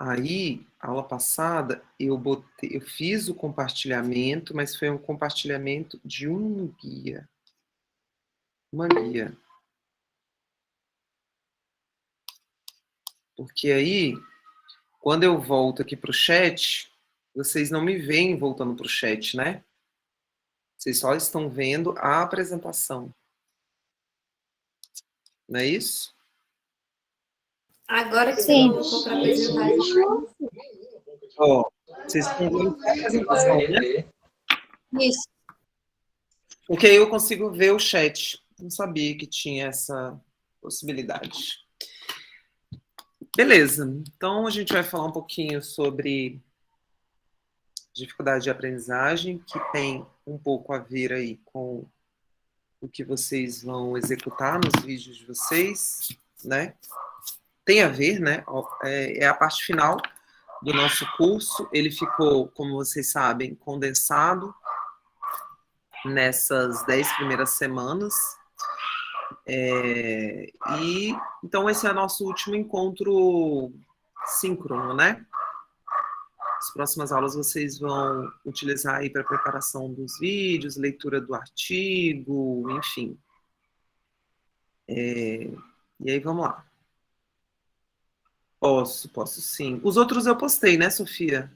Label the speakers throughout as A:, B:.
A: Aí, aula passada, eu fiz o compartilhamento, mas foi um compartilhamento de um guia. Uma guia. Porque aí, quando eu volto aqui para o chat, vocês não me veem voltando para o chat, né? Vocês só estão vendo a apresentação. Não é isso?
B: Agora que você colocou para apresentar,
A: Ó, vocês estão vendo a apresentação, né?
B: isso.
A: Porque aí eu consigo ver o chat. Não sabia que tinha essa possibilidade. Beleza. Então a gente vai falar um pouquinho sobre dificuldade de aprendizagem, que tem um pouco a ver aí com o que vocês vão executar nos vídeos de vocês, né? Tem a ver, né? É a parte final do nosso curso. Ele ficou, como vocês sabem, condensado nessas 10 primeiras semanas. E então esse é nosso último encontro síncrono, né? As próximas aulas vocês vão utilizar aí para preparação dos vídeos, leitura do artigo, enfim. E aí vamos lá. Posso sim. Os outros eu postei, né, Sofia?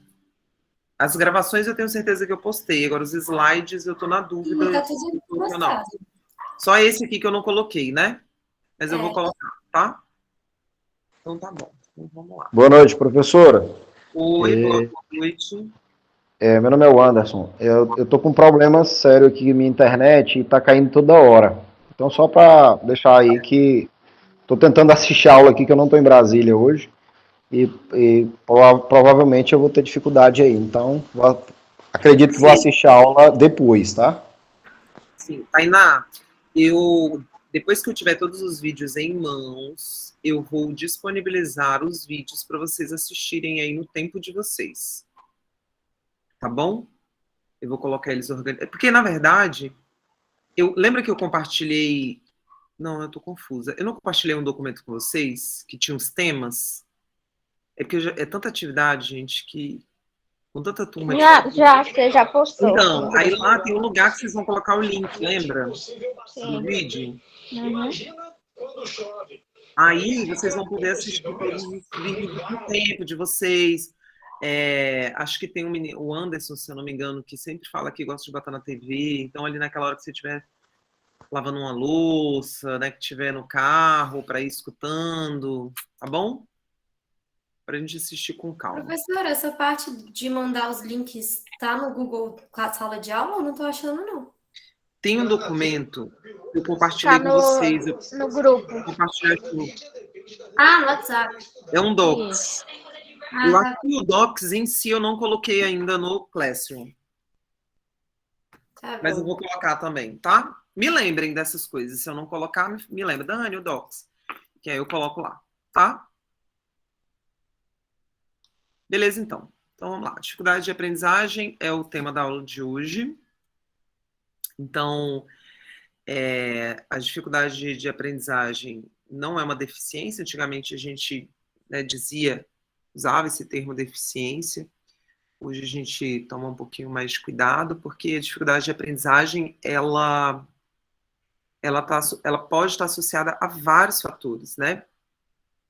A: As gravações eu tenho certeza que eu postei. Agora os slides eu tô na dúvida.
B: Tá tudo postado.
A: Só esse aqui que eu não coloquei, né? Mas eu vou colocar, tá? Então tá bom. Então vamos lá.
C: Boa noite, professora.
A: Oi, boa noite.
C: Meu nome é o Anderson. Eu tô com um problema sério aqui na minha internet e tá caindo toda hora. Então, só para deixar aí que tô tentando assistir a aula aqui, que eu não tô em Brasília hoje. E provavelmente eu vou ter dificuldade aí. Então, acredito que vou assistir a aula depois, tá?
A: Sim. Tainá, depois que eu tiver todos os vídeos em mãos, eu vou disponibilizar os vídeos para vocês assistirem aí no tempo de vocês. Tá bom? Eu vou colocar eles organizados. Porque, na verdade, lembra que eu compartilhei... Não, eu tô confusa. Eu não compartilhei um documento com vocês que tinha os temas? É porque é tanta atividade, gente, que... Com tanta turma...
D: Você já postou.
A: Então, aí lá tem um lugar que vocês vão colocar o link, lembra?
D: Sim.
A: Do vídeo.
D: Uhum.
A: Aí vocês vão poder assistir todos os vídeos do tempo de vocês. Acho que tem o Anderson, se eu não me engano, que sempre fala que gosta de botar na TV. Então, ali naquela hora que você estiver lavando uma louça, né, que estiver no carro, para ir escutando, tá bom? Para a gente assistir com calma.
B: Professora, essa parte de mandar os links tá no Google com a sala de aula? Eu não tô achando, não.
A: Tem um documento que eu compartilhei com vocês.
D: No grupo.
A: Compartilhar aqui.
B: Ah, no WhatsApp.
A: É um Docs. Eu acho que o Docs em si eu não coloquei ainda no Classroom.
B: Tá,
A: mas eu vou colocar também, tá? Me lembrem dessas coisas. Se eu não colocar, me lembra. Dani, o Docs. Que aí eu coloco lá, tá? Beleza, então. Então, vamos lá. Dificuldade de aprendizagem é o tema da aula de hoje. Então, a dificuldade de aprendizagem não é uma deficiência. Antigamente, a gente usava esse termo deficiência. Hoje a gente toma um pouquinho mais de cuidado, porque a dificuldade de aprendizagem, ela pode estar associada a vários fatores, né?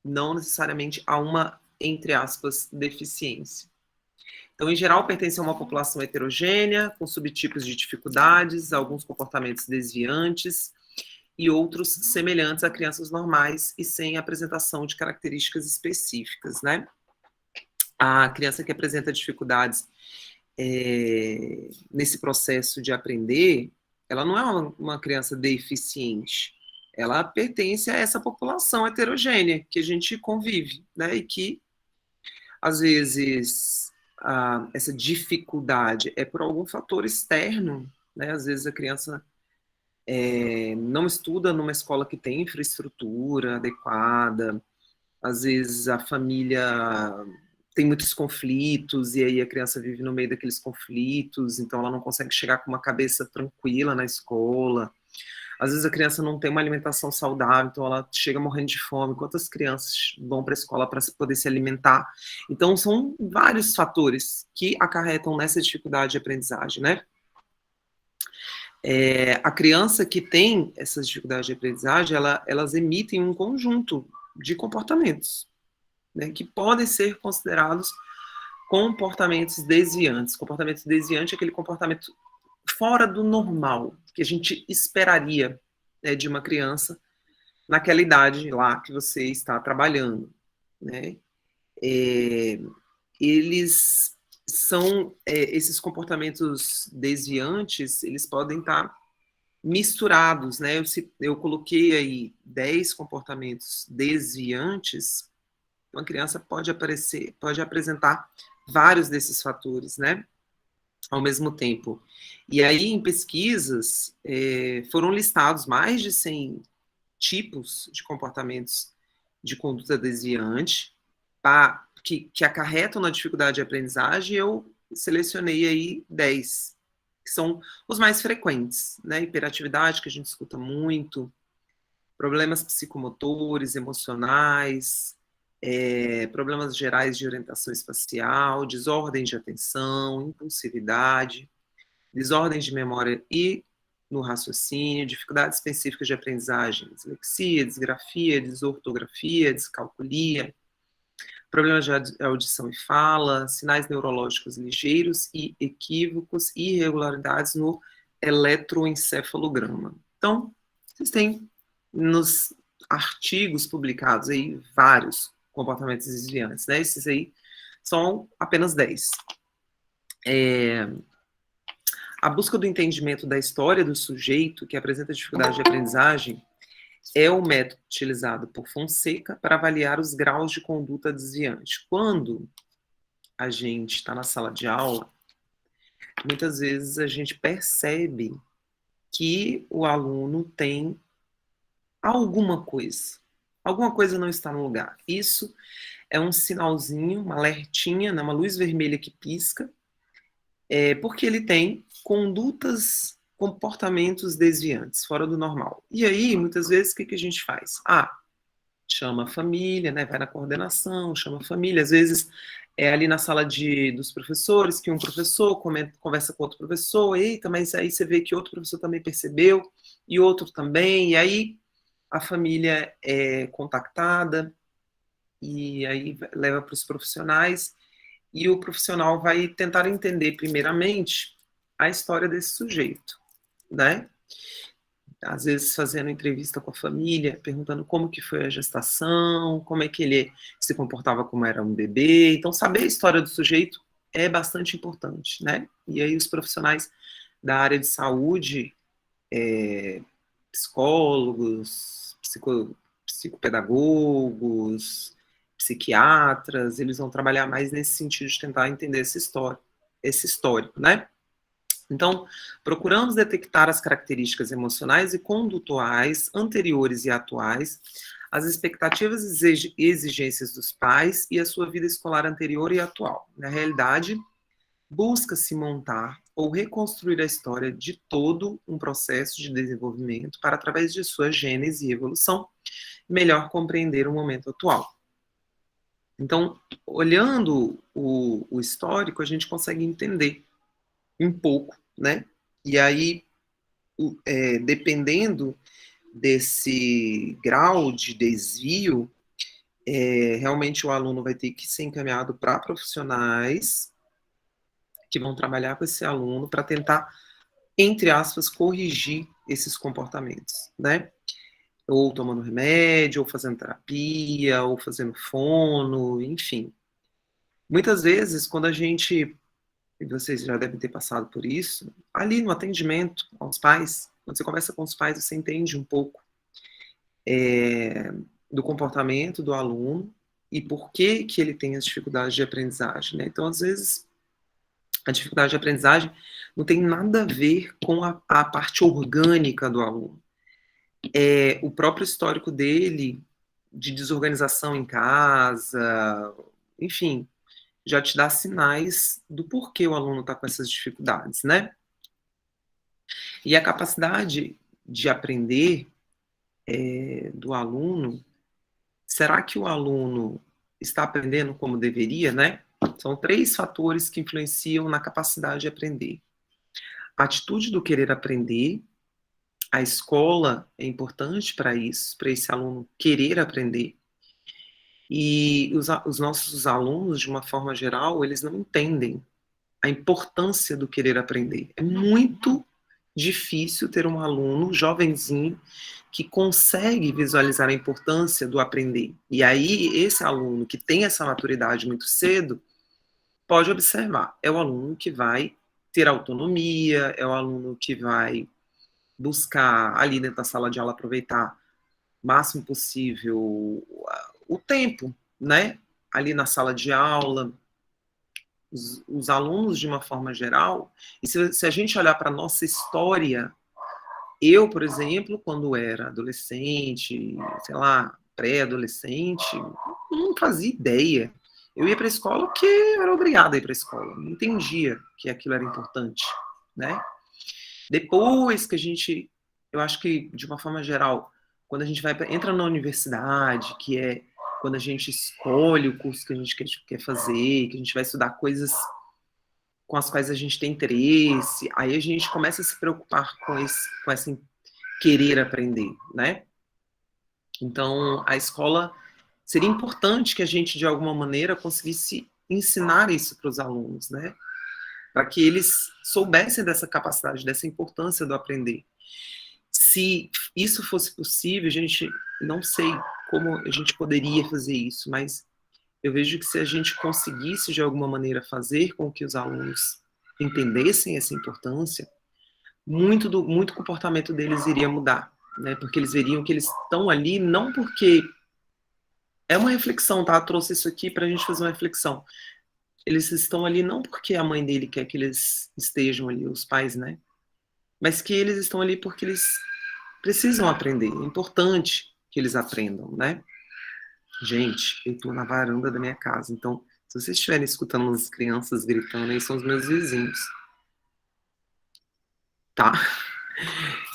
A: Não necessariamente a uma, entre aspas, deficiência. Então, em geral, pertence a uma população heterogênea, com subtipos de dificuldades, alguns comportamentos desviantes e outros semelhantes a crianças normais e sem apresentação de características específicas, né? A criança que apresenta dificuldades nesse processo de aprender, ela não é uma criança deficiente, ela pertence a essa população heterogênea que a gente convive, né? E que, às vezes, essa dificuldade é por algum fator externo, né? Às vezes a criança não estuda numa escola que tem infraestrutura adequada, às vezes a família tem muitos conflitos e aí a criança vive no meio daqueles conflitos, então ela não consegue chegar com uma cabeça tranquila na escola. Às vezes a criança não tem uma alimentação saudável, então ela chega morrendo de fome. Quantas crianças vão para a escola para poder se alimentar? Então, são vários fatores que acarretam nessa dificuldade de aprendizagem, né? A criança que tem essas dificuldades de aprendizagem, elas emitem um conjunto de comportamentos, né, que podem ser considerados comportamentos desviantes. Comportamento desviante é aquele comportamento fora do normal, que a gente esperaria, né, de uma criança naquela idade lá que você está trabalhando, né? Eles são, esses comportamentos desviantes, eles podem estar misturados, né? Eu coloquei aí 10 comportamentos desviantes. Uma criança pode apresentar vários desses fatores, né? Ao mesmo tempo. E aí, em pesquisas, foram listados mais de 100 tipos de comportamentos de conduta desviante que acarretam na dificuldade de aprendizagem, e eu selecionei aí 10, que são os mais frequentes, né? Hiperatividade, que a gente escuta muito, problemas psicomotores, emocionais, problemas gerais de orientação espacial, desordem de atenção, impulsividade, desordens de memória e no raciocínio, dificuldades específicas de aprendizagem, dislexia, disgrafia, desortografia, descalculia, problemas de audição e fala, sinais neurológicos ligeiros e equívocos e irregularidades no eletroencefalograma. Então, vocês têm nos artigos publicados aí vários comportamentos desviantes, né? Esses aí são apenas 10. A busca do entendimento da história do sujeito que apresenta dificuldade de aprendizagem é o método utilizado por Fonseca para avaliar os graus de conduta desviante. Quando a gente está na sala de aula, muitas vezes a gente percebe que o aluno tem alguma coisa não está no lugar. Isso é um sinalzinho, uma alertinha, né, uma luz vermelha que pisca, porque ele tem comportamentos desviantes, fora do normal. E aí, muitas vezes, o que a gente faz? Chama a família, né, vai na coordenação, chama a família. Às vezes, é ali na sala dos professores, que um professor conversa com outro professor, eita, mas aí você vê que outro professor também percebeu, e outro também, e aí a família é contactada, e aí leva para os profissionais, e o profissional vai tentar entender, primeiramente, a história desse sujeito, né? Às vezes fazendo entrevista com a família, perguntando como que foi a gestação, como é que ele se comportava como era um bebê. Então, saber a história do sujeito é bastante importante, né? E aí os profissionais da área de saúde, psicólogos, psicopedagogos, psiquiatras, eles vão trabalhar mais nesse sentido de tentar entender esse histórico, né? Então, procuramos detectar as características emocionais e condutuais anteriores e atuais, as expectativas e exigências dos pais e a sua vida escolar anterior e atual. Na realidade, busca-se montar ou reconstruir a história de todo um processo de desenvolvimento para, através de sua gênese e evolução, melhor compreender o momento atual. Então, olhando o histórico, a gente consegue entender um pouco, né? E aí, dependendo desse grau de desvio, realmente o aluno vai ter que ser encaminhado para profissionais que vão trabalhar com esse aluno para tentar, entre aspas, corrigir esses comportamentos, né? Ou tomando remédio, ou fazendo terapia, ou fazendo fono, enfim. Muitas vezes, quando a gente, e vocês já devem ter passado por isso, ali no atendimento aos pais, quando você conversa com os pais, você entende um pouco do comportamento do aluno e por que ele tem as dificuldades de aprendizagem, né? Então, às vezes, a dificuldade de aprendizagem não tem nada a ver com a parte orgânica do aluno. O próprio histórico dele, de desorganização em casa, enfim, já te dá sinais do porquê o aluno está com essas dificuldades, né? E a capacidade de aprender do aluno, será que o aluno está aprendendo como deveria, né? São 3 fatores que influenciam na capacidade de aprender. A atitude do querer aprender, a escola é importante para isso, para esse aluno querer aprender. E os nossos alunos, de uma forma geral, eles não entendem a importância do querer aprender. É muito difícil ter um aluno jovenzinho que consegue visualizar a importância do aprender. E aí, esse aluno que tem essa maturidade muito cedo, pode observar, é o aluno que vai ter autonomia, é o aluno que vai buscar ali dentro da sala de aula aproveitar o máximo possível o tempo, né? Ali na sala de aula, os alunos de uma forma geral, e se a gente olhar para a nossa história, eu, por exemplo, quando era adolescente, sei lá, pré-adolescente, não fazia ideia. Eu ia para a escola porque eu era obrigada a ir para a escola, não entendia que aquilo era importante, né? Depois que a gente, eu acho que de uma forma geral, quando a gente entra na universidade, que é quando a gente escolhe o curso que a gente quer fazer, que a gente vai estudar coisas com as quais a gente tem interesse, aí a gente começa a se preocupar com esse querer aprender, né? Então, a escola seria importante que a gente, de alguma maneira, conseguisse ensinar isso para os alunos, né? Para que eles soubessem dessa capacidade, dessa importância do aprender. Se isso fosse possível, a gente não sei como a gente poderia fazer isso, mas eu vejo que se a gente conseguisse, de alguma maneira, fazer com que os alunos entendessem essa importância, muito comportamento deles iria mudar, né? Porque eles veriam que eles estão ali não porque... É uma reflexão, tá? Eu trouxe isso aqui para a gente fazer uma reflexão. Eles estão ali não porque a mãe dele quer que eles estejam ali, os pais, né? Mas que eles estão ali porque eles precisam aprender. É importante que eles aprendam, né? Gente, eu tô na varanda da minha casa, então, se vocês estiverem escutando as crianças gritando, aí são os meus vizinhos. Tá?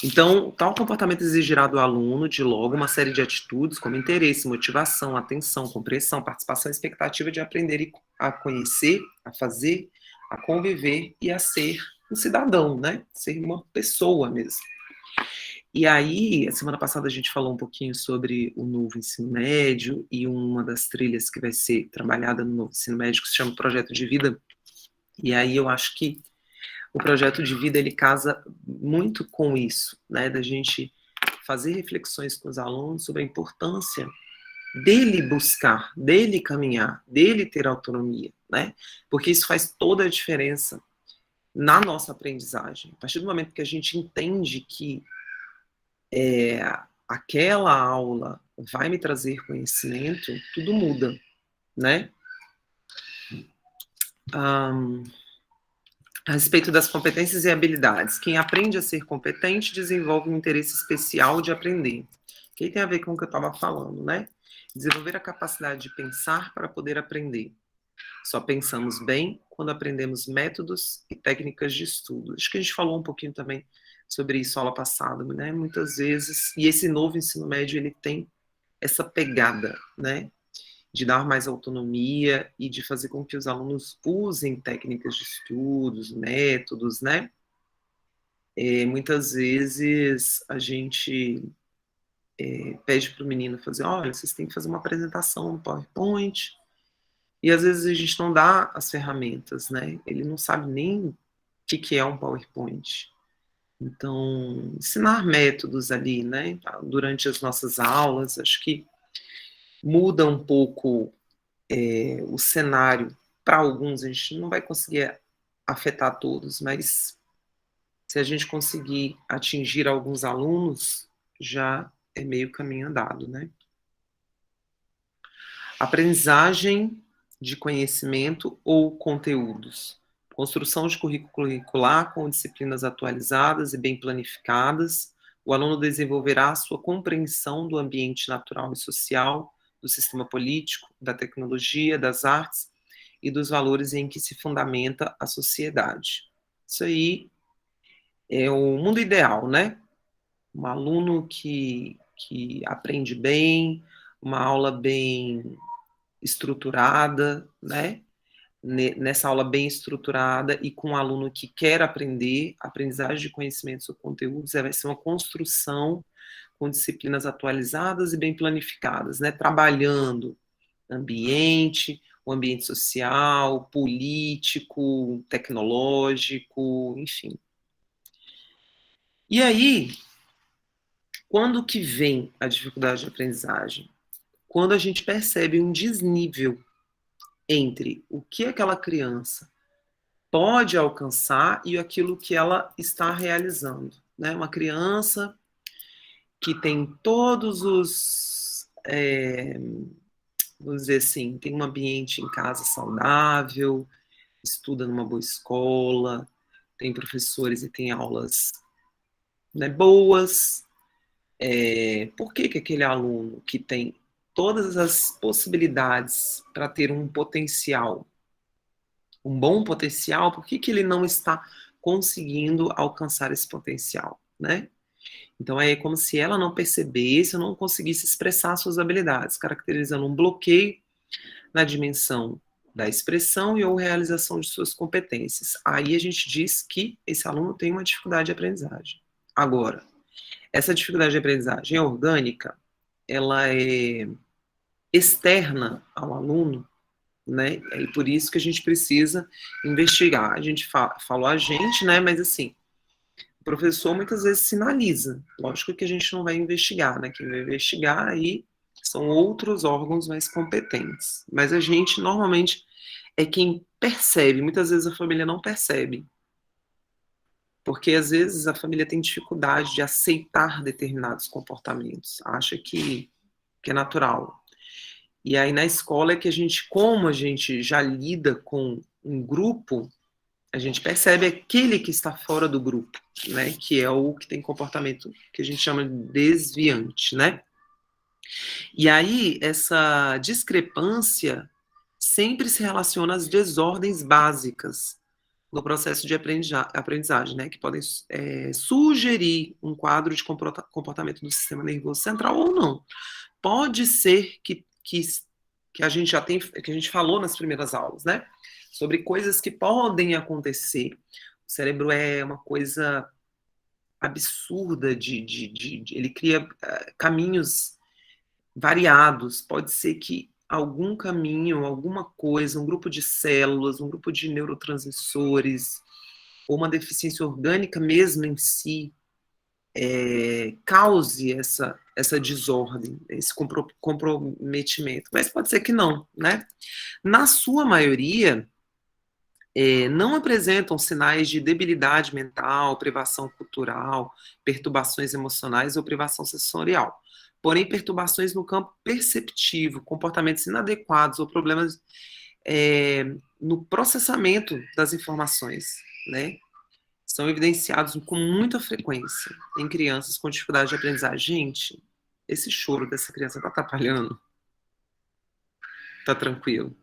A: Então, tal comportamento exigirá do aluno, de logo, uma série de atitudes como interesse, motivação, atenção, compreensão, participação e expectativa de aprender a conhecer, a fazer, a conviver e a ser um cidadão, né? Ser uma pessoa mesmo. E aí, a semana passada a gente falou um pouquinho sobre o novo ensino médio e uma das trilhas que vai ser trabalhada no novo ensino médio, que se chama Projeto de Vida. E aí eu acho que o projeto de vida, ele casa muito com isso, né, da gente fazer reflexões com os alunos sobre a importância dele buscar, dele caminhar, dele ter autonomia, né, porque isso faz toda a diferença na nossa aprendizagem. A partir do momento que a gente entende que aquela aula vai me trazer conhecimento, tudo muda, né. A respeito das competências e habilidades. Quem aprende a ser competente desenvolve um interesse especial de aprender. Que tem a ver com o que eu estava falando, né? Desenvolver a capacidade de pensar para poder aprender. Só pensamos bem quando aprendemos métodos e técnicas de estudo. Acho que a gente falou um pouquinho também sobre isso aula passada, né? Muitas vezes, e esse novo ensino médio, ele tem essa pegada, né? De dar mais autonomia e de fazer com que os alunos usem técnicas de estudos, métodos, né? Muitas vezes a gente pede para o menino fazer, olha, vocês têm que fazer uma apresentação no PowerPoint, e às vezes a gente não dá as ferramentas, né? Ele não sabe nem o que é um PowerPoint. Então, ensinar métodos ali, né? Durante as nossas aulas, acho que muda um pouco o cenário. Para alguns, a gente não vai conseguir afetar todos, mas se a gente conseguir atingir alguns alunos, já é meio caminho andado, né? Aprendizagem de conhecimento ou conteúdos. Construção de currículo curricular com disciplinas atualizadas e bem planificadas. O aluno desenvolverá a sua compreensão do ambiente natural e social, do sistema político, da tecnologia, das artes e dos valores em que se fundamenta a sociedade. Isso aí é o mundo ideal, né? Um aluno que aprende bem, uma aula bem estruturada, né? Nessa aula bem estruturada e com um aluno que quer aprender, aprendizagem de conhecimentos ou conteúdos, vai ser uma construção com disciplinas atualizadas e bem planificadas, né? Trabalhando o ambiente social, político, tecnológico, enfim. E aí, quando que vem a dificuldade de aprendizagem? Quando a gente percebe um desnível entre o que aquela criança pode alcançar e aquilo que ela está realizando, né? Uma criança que tem todos os, vamos dizer assim, tem um ambiente em casa saudável, estuda numa boa escola, tem professores e tem aulas, né, boas. Por que aquele aluno que tem todas as possibilidades para ter um potencial, um bom potencial, por que ele não está conseguindo alcançar esse potencial, né? Então é como se ela não percebesse, não conseguisse expressar suas habilidades, caracterizando um bloqueio na dimensão da expressão e ou realização de suas competências. Aí a gente diz que esse aluno tem uma dificuldade de aprendizagem. Agora, essa dificuldade de aprendizagem é orgânica, ela é externa ao aluno, né? E por isso que a gente precisa investigar. A gente falou a gente, né? Mas assim, o professor muitas vezes sinaliza. Lógico que a gente não vai investigar, né? Quem vai investigar aí são outros órgãos mais competentes. Mas a gente, normalmente, é quem percebe. Muitas vezes a família não percebe. Porque, às vezes, a família tem dificuldade de aceitar determinados comportamentos. Acha que é natural. E aí, na escola, é que a gente, como a gente já lida com um grupo, a gente percebe aquele que está fora do grupo, né? Que é o que tem comportamento que a gente chama de desviante, né? E aí, essa discrepância sempre se relaciona às desordens básicas no processo de aprendizagem, né? Que podem sugerir um quadro de comportamento do sistema nervoso central ou não. Pode ser que a gente já tem, que a gente falou nas primeiras aulas, né? Sobre coisas que podem acontecer. O cérebro é uma coisa absurda ele cria caminhos variados. Pode ser que algum caminho, alguma coisa, um grupo de células, um grupo de neurotransmissores, ou uma deficiência orgânica mesmo em si, cause essa desordem, esse comprometimento. Mas pode ser que não, né? Na sua maioria, não apresentam sinais de debilidade mental, privação cultural, perturbações emocionais ou privação sensorial. Porém, perturbações no campo perceptivo, comportamentos inadequados ou problemas no processamento das informações, né? São evidenciados com muita frequência em crianças com dificuldade de aprendizagem. Gente, esse choro dessa criança tá atrapalhando? Tá tranquilo?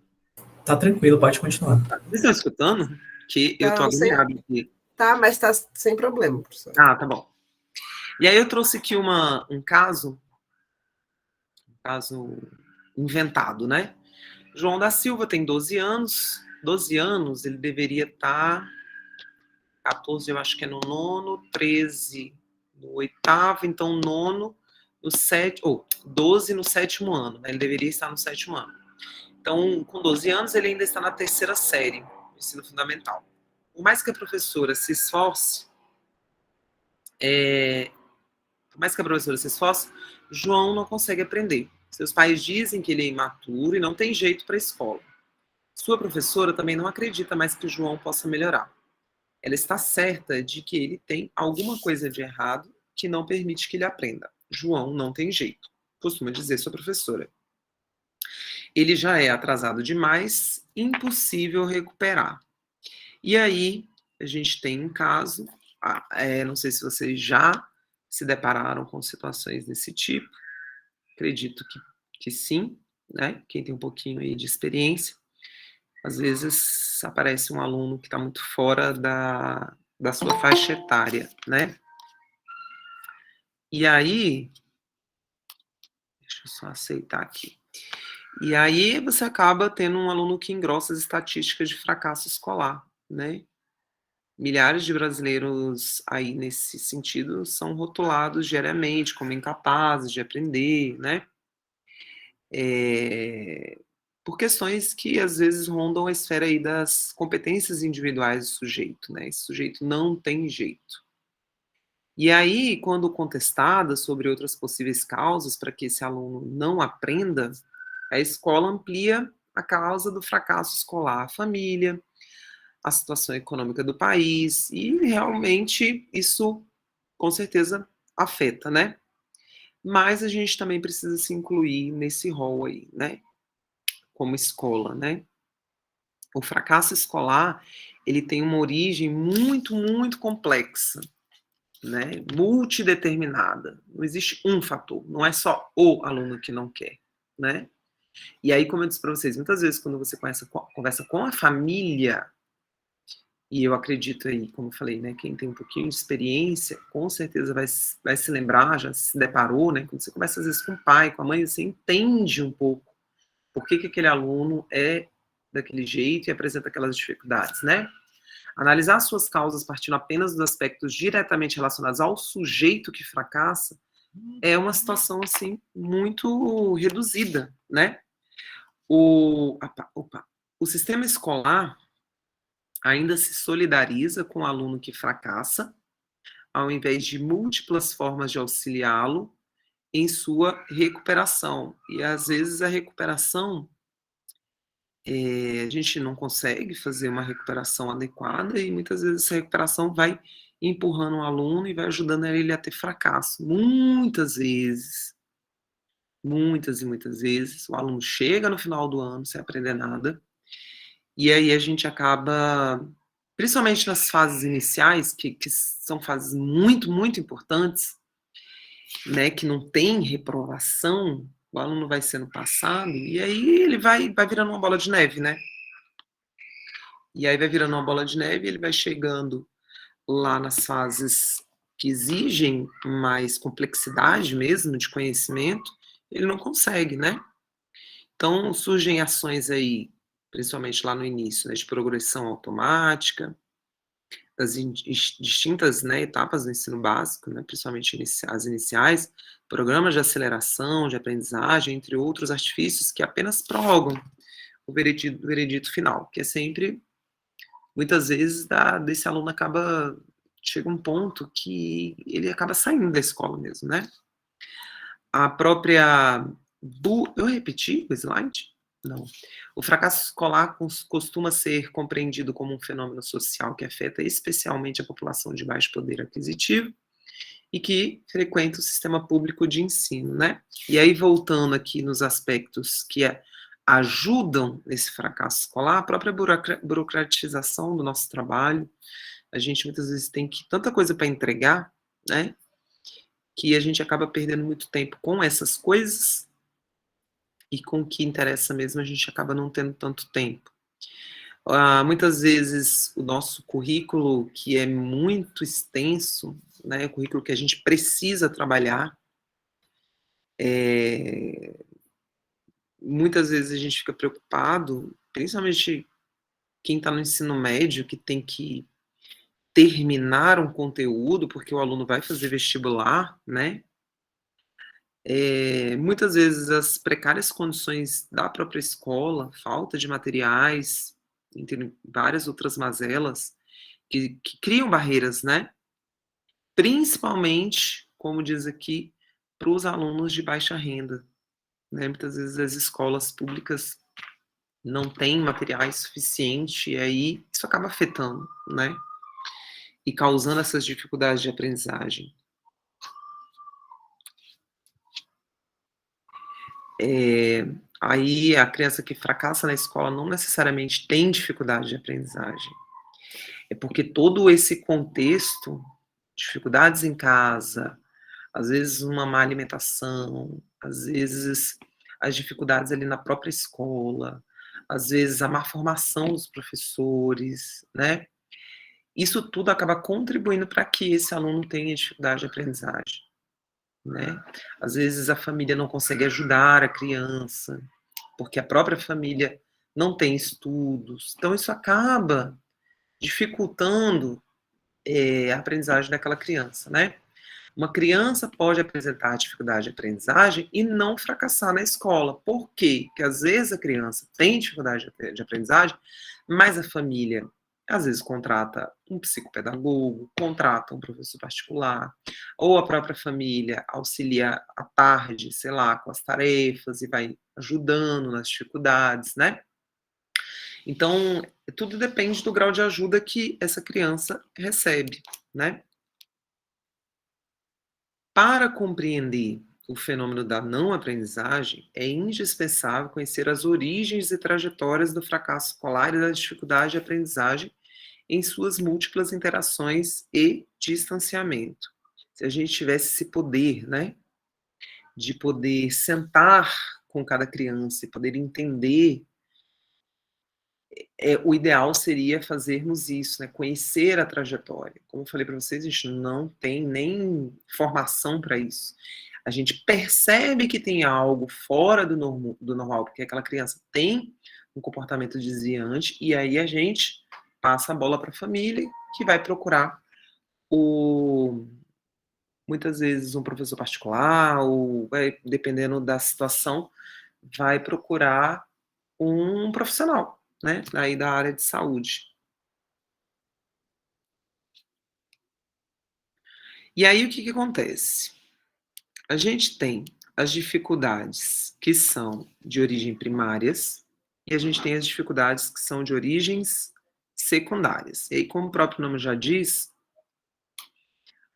E: Tá tranquilo, pode continuar.
A: Vocês estão escutando? Que eu tô agoniado aqui.
F: Tá, mas tá sem problema, professor.
A: Ah, tá bom. E aí eu trouxe aqui um caso inventado, né? João da Silva tem 12 anos. 12 anos, ele deveria estar 14, eu acho que é no nono, 13 no oitavo, então nono no sétimo, 12 no sétimo ano, né? Ele deveria estar no sétimo ano. Então, com 12 anos, ele ainda está na terceira série, ensino fundamental. Por mais que a professora se esforce, João não consegue aprender. Seus pais dizem que ele é imaturo e não tem jeito para a escola. Sua professora também não acredita mais que João possa melhorar. Ela está certa de que ele tem alguma coisa de errado que não permite que ele aprenda. João não tem jeito, costuma dizer sua professora. Ele já é atrasado demais, impossível recuperar. E aí, a gente tem um caso, não sei se vocês já se depararam com situações desse tipo, acredito que sim, né? Quem tem um pouquinho aí de experiência. Às vezes aparece um aluno que está muito fora da sua faixa etária, né? E aí, deixa eu só aceitar aqui. E aí você acaba tendo um aluno que engrossa as estatísticas de fracasso escolar, né? Milhares de brasileiros aí nesse sentido são rotulados diariamente como incapazes de aprender, né? Por questões que às vezes rondam a esfera aí das competências individuais do sujeito, né? Esse sujeito não tem jeito. E aí, quando contestada sobre outras possíveis causas para que esse aluno não aprenda, a escola amplia a causa do fracasso escolar, a família, a situação econômica do país, e realmente isso, com certeza, afeta, né? Mas a gente também precisa se incluir nesse rol aí, né? Como escola, né? O fracasso escolar, ele tem uma origem muito, muito complexa, né? Multideterminada. Não existe um fator, não é só o aluno que não quer, né? E aí, como eu disse para vocês, muitas vezes quando você conversa com a família, e eu acredito aí, como eu falei, né, quem tem um pouquinho de experiência, com certeza vai se lembrar, já se deparou, né, quando você conversa às vezes com o pai, com a mãe, você entende um pouco por que aquele aluno é daquele jeito e apresenta aquelas dificuldades, né? Analisar suas causas partindo apenas dos aspectos diretamente relacionados ao sujeito que fracassa é uma situação, assim, muito reduzida, né? O sistema escolar ainda se solidariza com o aluno que fracassa, ao invés de múltiplas formas de auxiliá-lo em sua recuperação. E, às vezes, a recuperação, a gente não consegue fazer uma recuperação adequada e, muitas vezes, essa recuperação vai empurrando o aluno e vai ajudando ele a ter fracasso. Muitas e muitas vezes, o aluno chega no final do ano sem aprender nada, e aí a gente acaba, principalmente nas fases iniciais, que são fases muito, muito importantes, né, que não tem reprovação, o aluno vai sendo passado, e aí ele vai virando uma bola de neve, né? E aí vai virando uma bola de neve, ele vai chegando lá nas fases que exigem mais complexidade mesmo de conhecimento, ele não consegue, né? Então surgem ações aí, principalmente lá no início, né, de progressão automática, das distintas, né, etapas do ensino básico, né, principalmente as iniciais, programas de aceleração, de aprendizagem, entre outros artifícios que apenas prorrogam o veredito final, que é sempre, muitas vezes, desse aluno chega um ponto que ele acaba saindo da escola mesmo, né? A própria... Eu repeti o slide? Não. O fracasso escolar costuma ser compreendido como um fenômeno social que afeta especialmente a população de baixo poder aquisitivo e que frequenta o sistema público de ensino, né? E aí, voltando aqui nos aspectos que ajudam nesse fracasso escolar, a própria burocratização do nosso trabalho. A gente muitas vezes tem tanta coisa para entregar, né? Que a gente acaba perdendo muito tempo com essas coisas e com o que interessa mesmo a gente acaba não tendo tanto tempo. Muitas vezes o nosso currículo, que é muito extenso, né, o currículo que a gente precisa trabalhar, muitas vezes a gente fica preocupado, principalmente quem está no ensino médio, que tem que terminar um conteúdo, porque o aluno vai fazer vestibular, né? Muitas vezes as precárias condições da própria escola, falta de materiais, entre várias outras mazelas, que criam barreiras, né? Principalmente, como diz aqui, para os alunos de baixa renda, né? Muitas vezes as escolas públicas não têm materiais suficientes, e aí isso acaba afetando, né? E causando essas dificuldades de aprendizagem. Aí a criança que fracassa na escola não necessariamente tem dificuldade de aprendizagem. É porque todo esse contexto, dificuldades em casa, às vezes uma má alimentação, às vezes as dificuldades ali na própria escola, às vezes a má formação dos professores, né? Isso tudo acaba contribuindo para que esse aluno tenha dificuldade de aprendizagem. né? Às vezes a família não consegue ajudar a criança, porque a própria família não tem estudos. Então, isso acaba dificultando a aprendizagem daquela criança, né? Uma criança pode apresentar dificuldade de aprendizagem e não fracassar na escola. Por quê? Porque às vezes a criança tem dificuldade de aprendizagem, mas a família às vezes contrata um psicopedagogo, contrata um professor particular, ou a própria família auxilia à tarde, sei lá, com as tarefas e vai ajudando nas dificuldades, né? Então, tudo depende do grau de ajuda que essa criança recebe, né? Para compreender o fenômeno da não aprendizagem, é indispensável conhecer as origens e trajetórias do fracasso escolar e da dificuldade de aprendizagem em suas múltiplas interações e distanciamento. Se a gente tivesse esse poder, né, de poder sentar com cada criança e poder entender, o ideal seria fazermos isso, né, conhecer a trajetória. Como eu falei para vocês, a gente não tem nem formação para isso. A gente percebe que tem algo fora do normal, porque aquela criança tem um comportamento desviante, e aí a gente passa a bola para a família, que vai procurar muitas vezes um professor particular, ou dependendo da situação, vai procurar um profissional, né, aí da área de saúde. E aí o que acontece? A gente tem as dificuldades que são de origem primárias e a gente tem as dificuldades que são de origens secundárias. E aí, como o próprio nome já diz,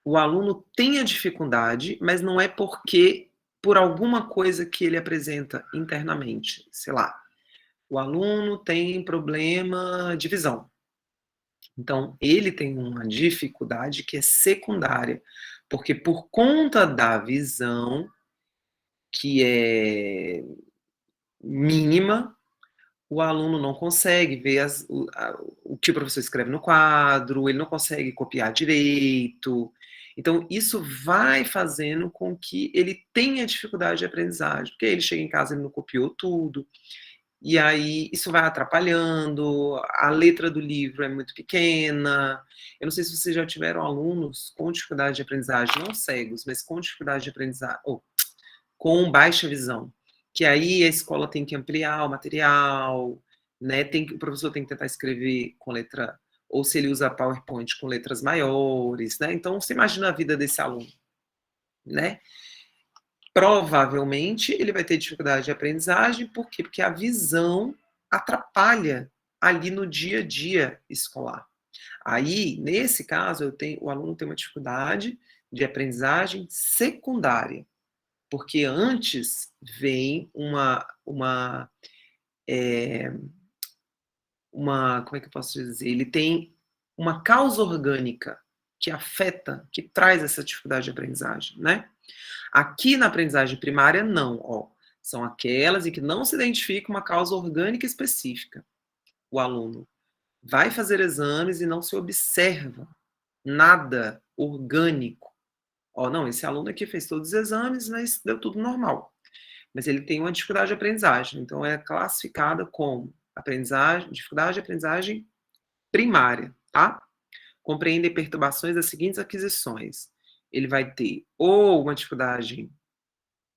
A: o aluno tem a dificuldade, mas não é porque por alguma coisa que ele apresenta internamente. Sei lá, o aluno tem problema de visão. Então, ele tem uma dificuldade que é secundária, porque por conta da visão, que é mínima, o aluno não consegue ver o que o professor escreve no quadro, ele não consegue copiar direito. Então, isso vai fazendo com que ele tenha dificuldade de aprendizagem, porque ele chega em casa e ele não copiou tudo, e aí isso vai atrapalhando, a letra do livro é muito pequena. Eu não sei se vocês já tiveram alunos com dificuldade de aprendizagem, não cegos, mas com dificuldade de aprendizagem, ou com baixa visão, que aí a escola tem que ampliar o material, né? O professor tem que tentar escrever com letra, ou se ele usa PowerPoint com letras maiores, né? Então, você imagina a vida desse aluno, né? Provavelmente ele vai ter dificuldade de aprendizagem, por quê? Porque a visão atrapalha ali no dia a dia escolar. Aí, nesse caso, o aluno tem uma dificuldade de aprendizagem secundária, porque antes vem como é que eu posso dizer? Ele tem uma causa orgânica que afeta, que traz essa dificuldade de aprendizagem, né? Aqui na aprendizagem primária, não, ó. São aquelas em que não se identifica uma causa orgânica específica. O aluno vai fazer exames e não se observa nada orgânico. Ó, não, esse aluno aqui fez todos os exames, mas deu tudo normal. Mas ele tem uma dificuldade de aprendizagem, então é classificada como dificuldade de aprendizagem primária, tá? Compreende perturbações das seguintes aquisições. Ele vai ter ou uma dificuldade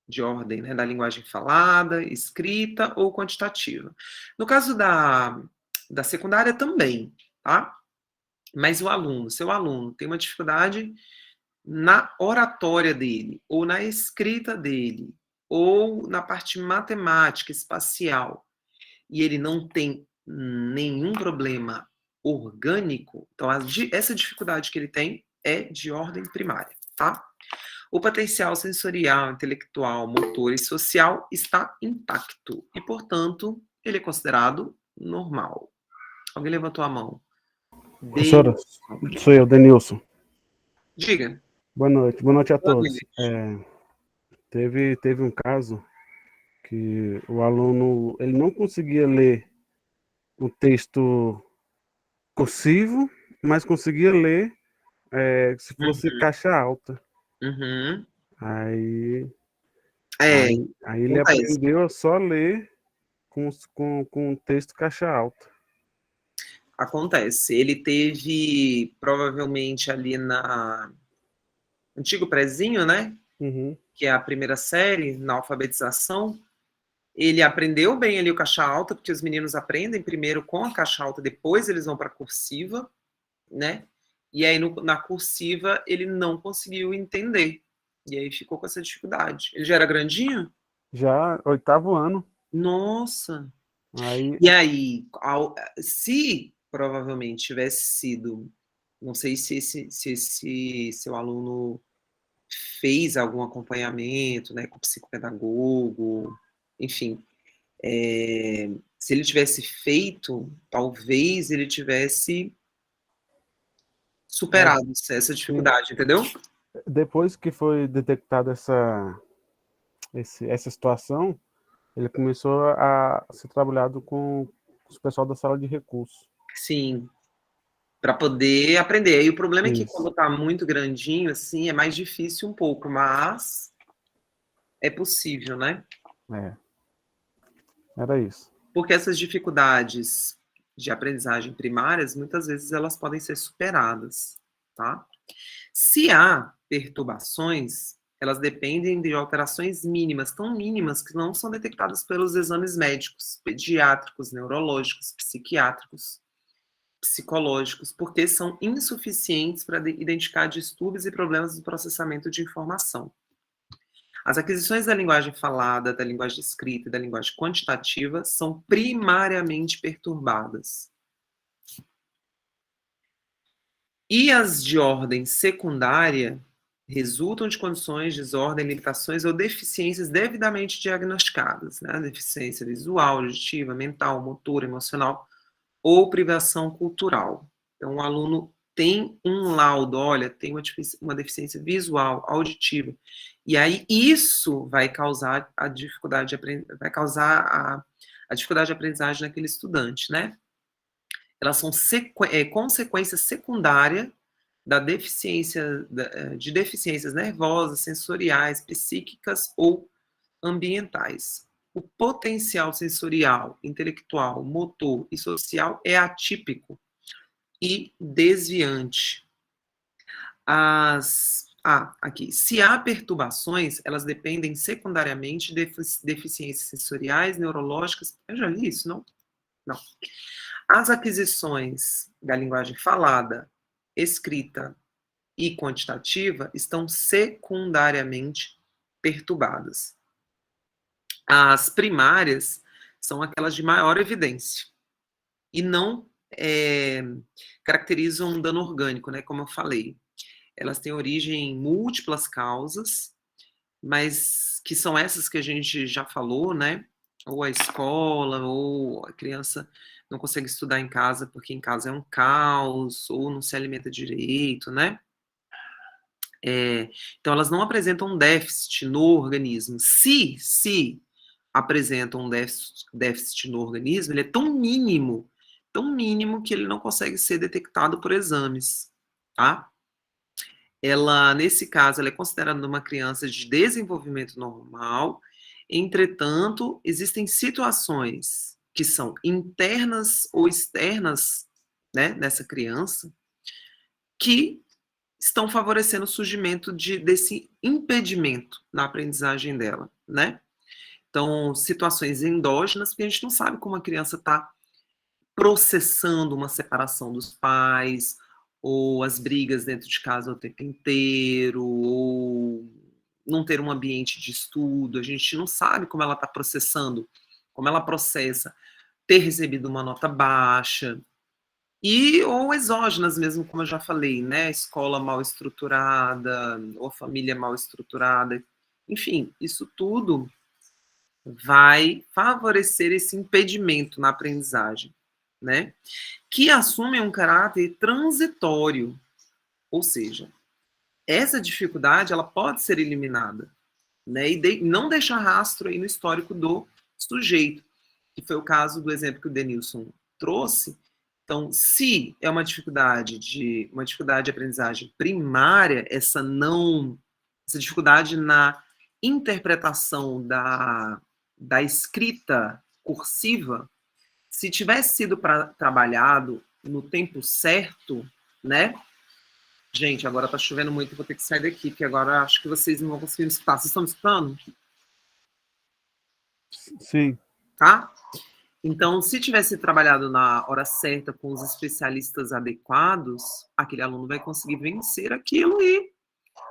A: de ordem, né, da linguagem falada, escrita ou quantitativa. No caso da secundária também, tá? Mas seu aluno tem uma dificuldade na oratória dele, ou na escrita dele, ou na parte matemática, espacial, e ele não tem nenhum problema orgânico, então essa dificuldade que ele tem é de ordem primária, tá? O potencial sensorial, intelectual, motor e social está intacto e, portanto, ele é considerado normal. Alguém levantou a mão?
G: Professora, sou eu, Denilson.
A: Diga.
G: Boa noite a
A: Boa
G: todos.
A: noite.
G: Teve um caso que o aluno ele não conseguia ler um texto cursivo, mas conseguia ler se fosse caixa alta.
A: Uhum.
G: Aí,
A: É,
G: aí ele
A: acontece.
G: aprendeu a só ler com texto caixa alta.
A: Acontece. Ele teve, provavelmente, ali na antigo prezinho, né?
G: Uhum.
A: Que é a primeira série, na alfabetização. Ele aprendeu bem ali o caixa alta, porque os meninos aprendem primeiro com a caixa alta, depois eles vão para a cursiva, né? E aí na cursiva ele não conseguiu entender. E aí ficou com essa dificuldade. Ele já era grandinho?
G: Já 8º ano.
A: Nossa!
G: Aí,
A: E aí, se provavelmente tivesse sido, não sei se esse seu aluno fez algum acompanhamento, né, com psicopedagogo, enfim, se ele tivesse feito, talvez ele tivesse superado essa
G: sim,
A: dificuldade, entendeu?
G: depois que foi detectada essa situação, ele começou a ser trabalhado com os pessoal da sala de recursos.
A: Sim, para poder aprender. E o problema é que
G: Isso.
A: quando tá muito grandinho, assim, é mais difícil um pouco, mas é possível, né?
G: Era isso.
A: Porque essas dificuldades de aprendizagem primárias, muitas vezes elas podem ser superadas, tá? Se há perturbações, elas dependem de alterações mínimas, tão mínimas que não são detectadas pelos exames médicos, pediátricos, neurológicos, psiquiátricos, psicológicos, porque são insuficientes para identificar distúrbios e problemas do processamento de informação. As aquisições da linguagem falada, da linguagem escrita e da linguagem quantitativa são primariamente perturbadas. E as de ordem secundária resultam de condições, desordem, limitações ou deficiências devidamente diagnosticadas, né? Deficiência visual, auditiva, mental, motora, emocional ou privação cultural. Então, o aluno tem um laudo, olha, tem uma deficiência visual, auditiva, e aí isso vai causar a dificuldade de vai causar a dificuldade de aprendizagem naquele estudante, né? Elas são consequência secundária da deficiência, de deficiências nervosas, sensoriais, psíquicas ou ambientais. O potencial sensorial, intelectual, motor e social é atípico e desviante. Aqui. Se há perturbações, elas dependem secundariamente de deficiências sensoriais, neurológicas. Eu já li isso, não? Não. As aquisições da linguagem falada, escrita e quantitativa estão secundariamente perturbadas. As primárias são aquelas de maior evidência e não caracterizam um dano orgânico, né? Como eu falei. Elas têm origem em múltiplas causas, mas que são essas que a gente já falou, né? Ou a escola, ou a criança não consegue estudar em casa porque em casa é um caos, ou não se alimenta direito, né? Então, elas não apresentam um déficit no organismo. Se apresentam um déficit no organismo, ele é tão mínimo que ele não consegue ser detectado por exames, tá? Ela, nesse caso, ela é considerada uma criança de desenvolvimento normal, entretanto, existem situações que são internas ou externas, né, nessa criança, que estão favorecendo o surgimento desse impedimento na aprendizagem dela, né? Então, situações endógenas, porque a gente não sabe como a criança está processando uma separação dos pais, ou as brigas dentro de casa o tempo inteiro, ou não ter um ambiente de estudo, a gente não sabe como ela está processando, como ela processa ter recebido uma nota baixa, ou exógenas mesmo, como eu já falei, né? Escola mal estruturada, ou família mal estruturada, enfim, isso tudo vai favorecer esse impedimento na aprendizagem, né? Que assume um caráter transitório, ou seja, essa dificuldade ela pode ser eliminada, né? E não deixar rastro aí no histórico do sujeito, que foi o caso do exemplo que o Denilson trouxe. Então, se é uma dificuldade de aprendizagem primária, essa não essa dificuldade na interpretação da escrita cursiva, se tivesse sido trabalhado no tempo certo, né? Gente, agora tá chovendo muito, vou ter que sair daqui, porque agora acho que vocês não vão conseguir me escutar. Vocês estão me escutando?
G: Sim.
A: Tá? Então, se tivesse trabalhado na hora certa com os especialistas adequados, aquele aluno vai conseguir vencer aquilo e,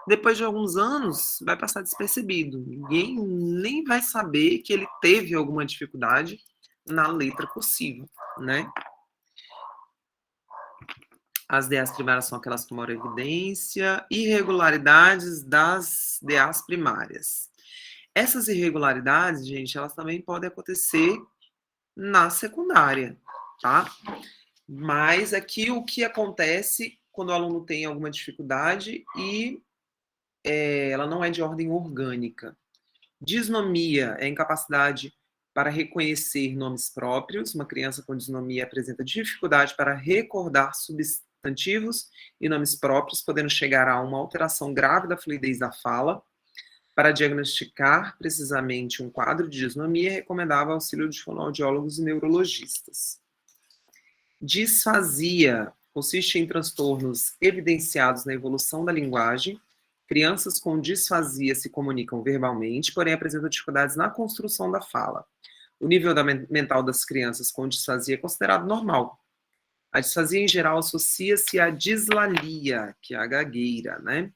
A: depois de alguns anos, vai passar despercebido. Ninguém nem vai saber que ele teve alguma dificuldade na letra cursiva, né? As DAs primárias são aquelas que tomaram evidência. Irregularidades das DAs primárias. Essas irregularidades, gente, elas também podem acontecer na secundária, tá? Mas aqui o que acontece quando o aluno tem alguma dificuldade e ela não é de ordem orgânica. Disnomia é incapacidade para reconhecer nomes próprios. Uma criança com disnomia apresenta dificuldade para recordar substantivos e nomes próprios, podendo chegar a uma alteração grave da fluidez da fala. Para diagnosticar precisamente um quadro de disnomia, é recomendável o auxílio de fonoaudiólogos e neurologistas. Disfasia consiste em transtornos evidenciados na evolução da linguagem. Crianças com disfasia se comunicam verbalmente, porém apresentam dificuldades na construção da fala. O nível mental das crianças com disfasia é considerado normal. A disfasia, em geral, associa-se à dislalia, que é a gagueira, né?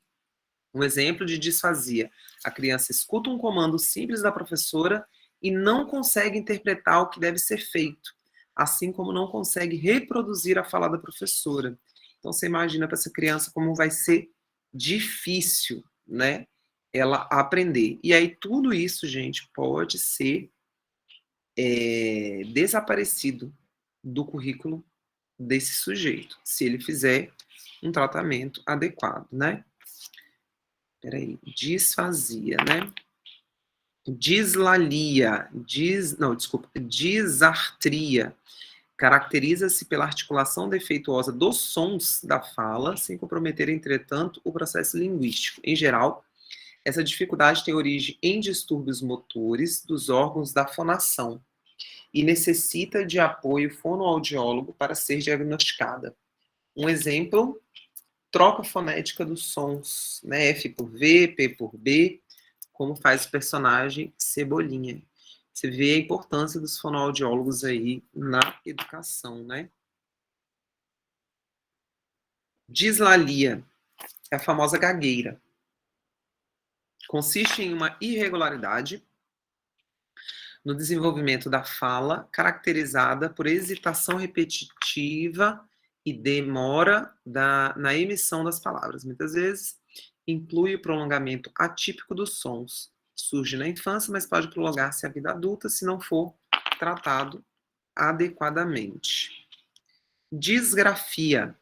A: Um exemplo de disfasia. A criança escuta um comando simples da professora e não consegue interpretar o que deve ser feito, assim como não consegue reproduzir a fala da professora. Então, você imagina para essa criança como vai ser difícil, né, ela aprender. E aí, tudo isso, gente, pode ser desaparecido do currículo desse sujeito, se ele fizer um tratamento adequado, né? Peraí, disfasia, né? Dislalia, disartria. Caracteriza-se pela articulação defeituosa dos sons da fala, sem comprometer, entretanto, o processo linguístico. Em geral, essa dificuldade tem origem em distúrbios motores dos órgãos da fonação e necessita de apoio fonoaudiólogo para ser diagnosticada. Um exemplo, troca fonética dos sons, né? F por V, P por B, como faz o personagem Cebolinha. Você vê a importância dos fonoaudiólogos aí na educação, né? Dislalia é a famosa gagueira. Consiste em uma irregularidade no desenvolvimento da fala, caracterizada por hesitação repetitiva e demora na emissão das palavras. Muitas vezes, inclui o prolongamento atípico dos sons. Surge na infância, mas pode prolongar-se à vida adulta se não for tratado adequadamente. Disgrafia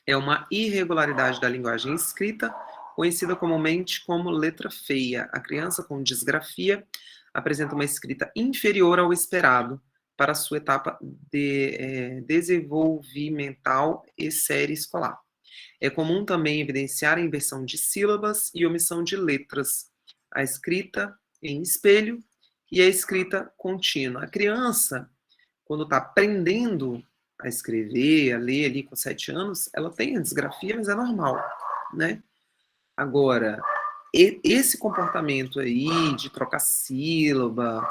A: é uma irregularidade da linguagem escrita, conhecida comumente como letra feia. A criança com disgrafia apresenta uma escrita inferior ao esperado para a sua etapa desenvolvimental e série escolar. É comum também evidenciar a inversão de sílabas e omissão de letras, a escrita em espelho e a escrita contínua. A criança, quando está aprendendo a escrever, a ler ali com 7 anos, ela tem a disgrafia, mas é normal, né? Agora, esse comportamento aí de trocar sílaba,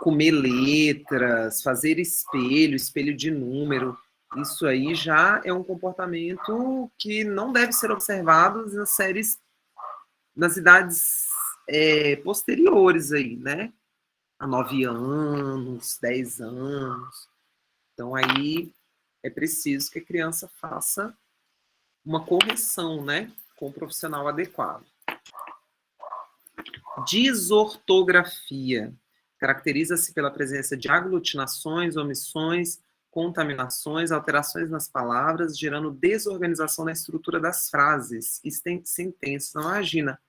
A: comer letras, fazer espelho de número, isso aí já é um comportamento que não deve ser observado nas idades posteriores aí, né? A 9 anos, 10 anos. Então aí é preciso que a criança faça uma correção, né? Com o profissional adequado. Desortografia. Caracteriza-se pela presença de aglutinações, omissões, contaminações, alterações nas palavras, gerando desorganização na estrutura das frases e sentenças. Então, imagina,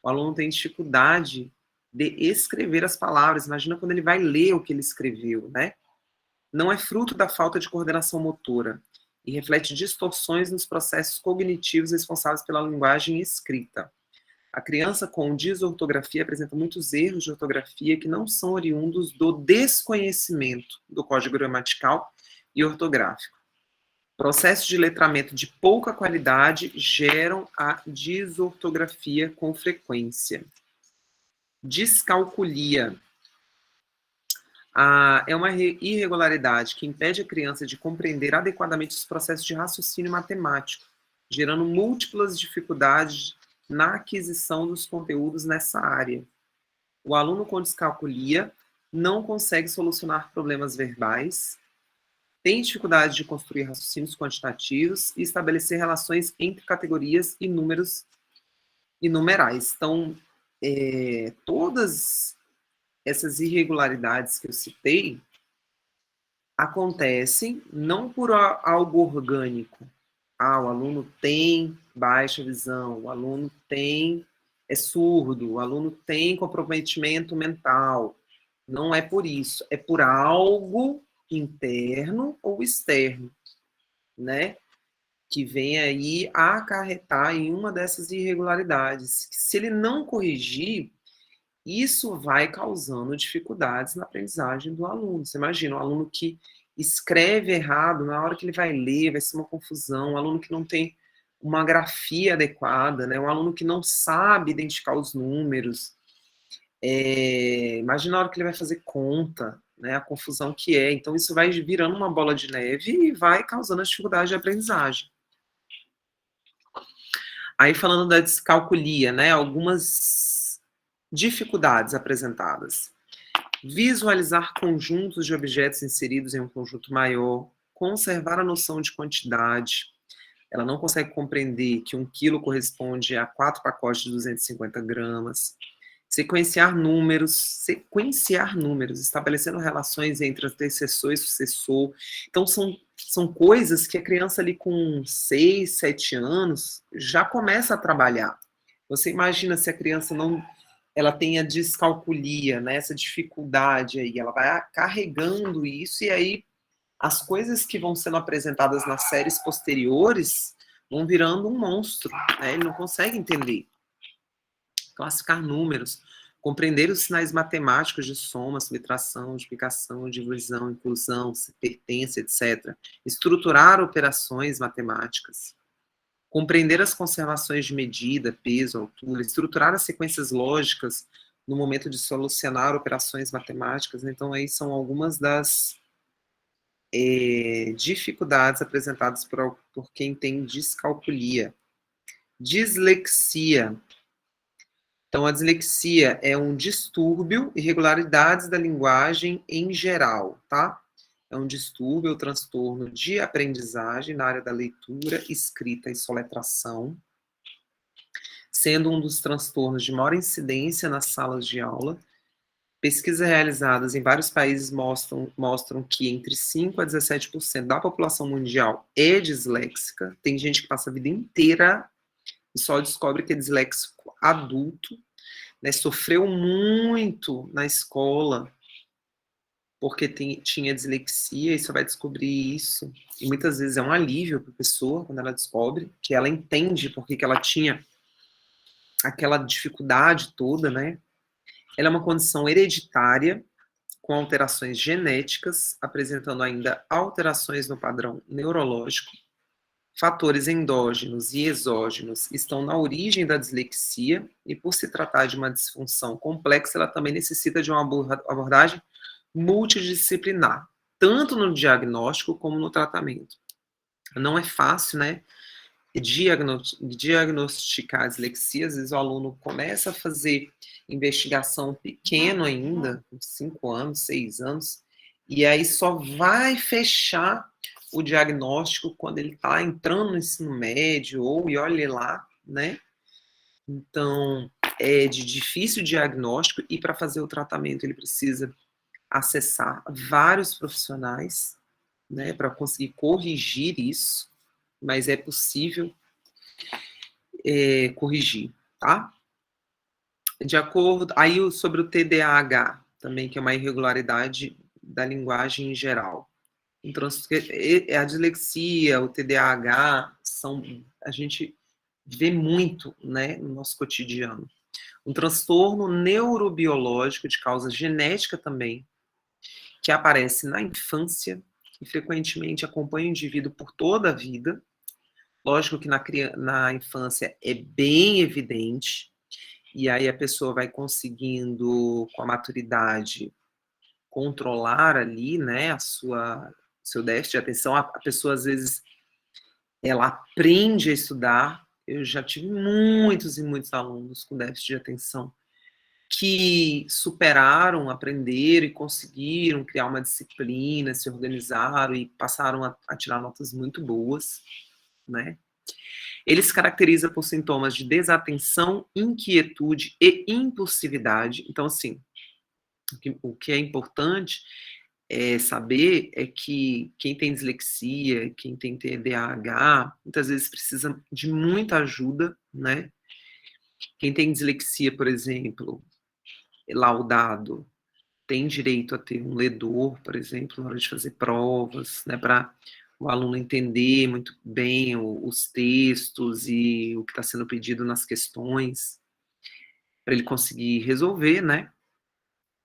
A: o aluno tem dificuldade de escrever as palavras. Imagina quando ele vai ler o que ele escreveu, né? Não é fruto da falta de coordenação motora e reflete distorções nos processos cognitivos responsáveis pela linguagem escrita. A criança com desortografia apresenta muitos erros de ortografia que não são oriundos do desconhecimento do código gramatical e ortográfico. Processos de letramento de pouca qualidade geram a desortografia com frequência. Descalculia. É uma irregularidade que impede a criança de compreender adequadamente os processos de raciocínio matemático, gerando múltiplas dificuldades na aquisição dos conteúdos nessa área. O aluno com descalculia não consegue solucionar problemas verbais, tem dificuldade de construir raciocínios quantitativos e estabelecer relações entre categorias e números e numerais. Então, todas essas irregularidades que eu citei acontecem não por algo orgânico. O aluno tem baixa visão, o aluno é surdo, o aluno tem comprometimento mental. Não é por isso, é por algo interno ou externo, né? Que vem aí a acarretar em uma dessas irregularidades. Se ele não corrigir, isso vai causando dificuldades na aprendizagem do aluno. Você imagina, um aluno que escreve errado, na hora que ele vai ler, vai ser uma confusão, um aluno que não tem uma grafia adequada, né? Um aluno que não sabe identificar os números. Imagina a hora que ele vai fazer conta, né? A confusão que é. Então, isso vai virando uma bola de neve e vai causando as dificuldades de aprendizagem. Aí, falando da descalculia, né? Algumas dificuldades apresentadas. Visualizar conjuntos de objetos inseridos em um conjunto maior, conservar a noção de quantidade. Ela não consegue compreender que 1 quilo corresponde a 4 pacotes de 250 gramas. Sequenciar números, estabelecendo relações entre antecessor e sucessor. Então, são coisas que a criança ali com 6, 7 anos já começa a trabalhar. Você imagina se a criança ela tem a descalculia, né, essa dificuldade aí, ela vai carregando isso, e aí as coisas que vão sendo apresentadas nas séries posteriores vão virando um monstro, né, ele não consegue entender. Classificar números, compreender os sinais matemáticos de soma, subtração, multiplicação, divisão, inclusão, pertence, etc. Estruturar operações matemáticas. Compreender as conservações de medida, peso, altura, estruturar as sequências lógicas no momento de solucionar operações matemáticas. Então, aí são algumas das dificuldades apresentadas por quem tem descalculia. Dislexia. Então, a dislexia é um distúrbio, irregularidades da linguagem em geral, tá? É um distúrbio ou transtorno de aprendizagem na área da leitura, escrita e soletração, sendo um dos transtornos de maior incidência nas salas de aula. Pesquisas realizadas em vários países mostram que entre 5% a 17% da população mundial é disléxica. Tem gente que passa a vida inteira e só descobre que é disléxico adulto, né? Sofreu muito na escola porque tinha dislexia, e só vai descobrir isso. E muitas vezes é um alívio para a pessoa, quando ela descobre, que ela entende por que ela tinha aquela dificuldade toda, né? Ela é uma condição hereditária, com alterações genéticas, apresentando ainda alterações no padrão neurológico. Fatores endógenos e exógenos estão na origem da dislexia, e por se tratar de uma disfunção complexa, ela também necessita de uma abordagem multidisciplinar, tanto no diagnóstico como no tratamento. Não é fácil, né, diagnosticar a dislexia. Às vezes o aluno começa a fazer investigação pequeno ainda, com 5 anos, 6 anos, e aí só vai fechar o diagnóstico quando ele está entrando no ensino médio, e olha lá, né? Então, é de difícil diagnóstico, e para fazer o tratamento ele precisa acessar vários profissionais, né, para conseguir corrigir isso, mas é possível corrigir, tá? De acordo, aí sobre o TDAH, também, que é uma irregularidade da linguagem em geral. Então, a dislexia, o TDAH, a gente vê muito, né, no nosso cotidiano. Um transtorno neurobiológico de causa genética também, que aparece na infância e frequentemente acompanha o indivíduo por toda a vida. Lógico que na infância é bem evidente, e aí a pessoa vai conseguindo, com a maturidade, controlar ali, né, seu déficit de atenção. A pessoa, às vezes, ela aprende a estudar. Eu já tive muitos e muitos alunos com déficit de atenção que superaram, aprenderam e conseguiram criar uma disciplina, se organizaram e passaram a tirar notas muito boas, né? Ele se caracteriza por sintomas de desatenção, inquietude e impulsividade. Então, assim, o que é importante saber é que quem tem dislexia, quem tem TDAH, muitas vezes precisa de muita ajuda, né? Quem tem dislexia, por exemplo, laudado, tem direito a ter um ledor, por exemplo, na hora de fazer provas, né, para o aluno entender muito bem os textos e o que está sendo pedido nas questões, para ele conseguir resolver, né?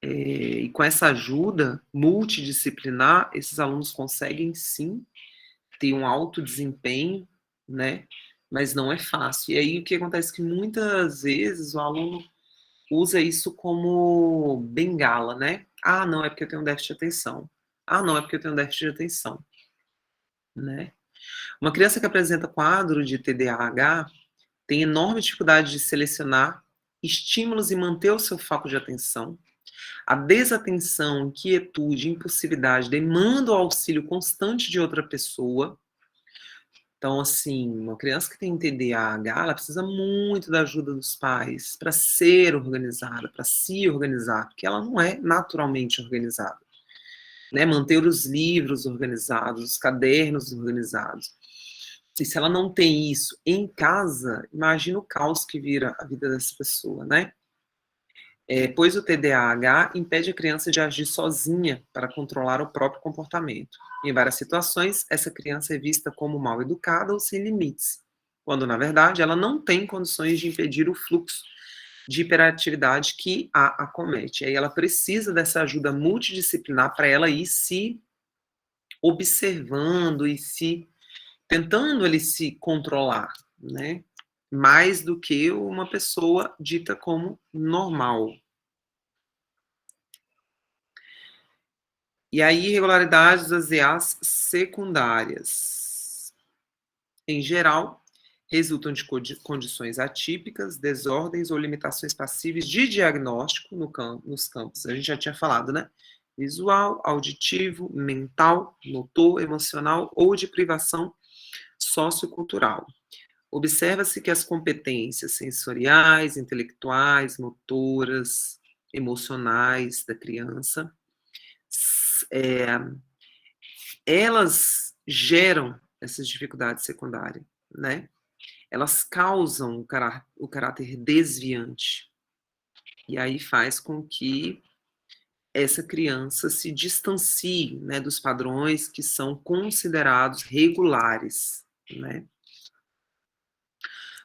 A: E com essa ajuda multidisciplinar, esses alunos conseguem sim ter um alto desempenho, né? Mas não é fácil. E aí o que acontece é que muitas vezes o aluno usa isso como bengala, né? Ah, não, é porque eu tenho déficit de atenção. Ah, não, é porque eu tenho déficit de atenção, né? Uma criança que apresenta quadro de TDAH tem enorme dificuldade de selecionar estímulos e manter o seu foco de atenção. A desatenção, inquietude, impulsividade demandam o auxílio constante de outra pessoa. Então, assim, uma criança que tem TDAH, ela precisa muito da ajuda dos pais para ser organizada, para se organizar, porque ela não é naturalmente organizada, né? Manter os livros organizados, os cadernos organizados. E se ela não tem isso em casa, imagina o caos que vira a vida dessa pessoa, né? Pois o TDAH impede a criança de agir sozinha para controlar o próprio comportamento. Em várias situações, essa criança é vista como mal educada ou sem limites, quando, na verdade, ela não tem condições de impedir o fluxo de hiperatividade que a acomete. E aí ela precisa dessa ajuda multidisciplinar para ela ir se observando e tentando ele se controlar, né? Mais do que uma pessoa dita como normal. E aí, irregularidades das EAs secundárias. Em geral, resultam de condições atípicas, desordens ou limitações passíveis de diagnóstico nos campos. A gente já tinha falado, né? Visual, auditivo, mental, motor, emocional ou de privação sociocultural. Observa-se que as competências sensoriais, intelectuais, motoras, emocionais da criança, elas geram essas dificuldades secundárias, né? Elas causam o caráter desviante. E aí faz com que essa criança se distancie, né, dos padrões que são considerados regulares, né?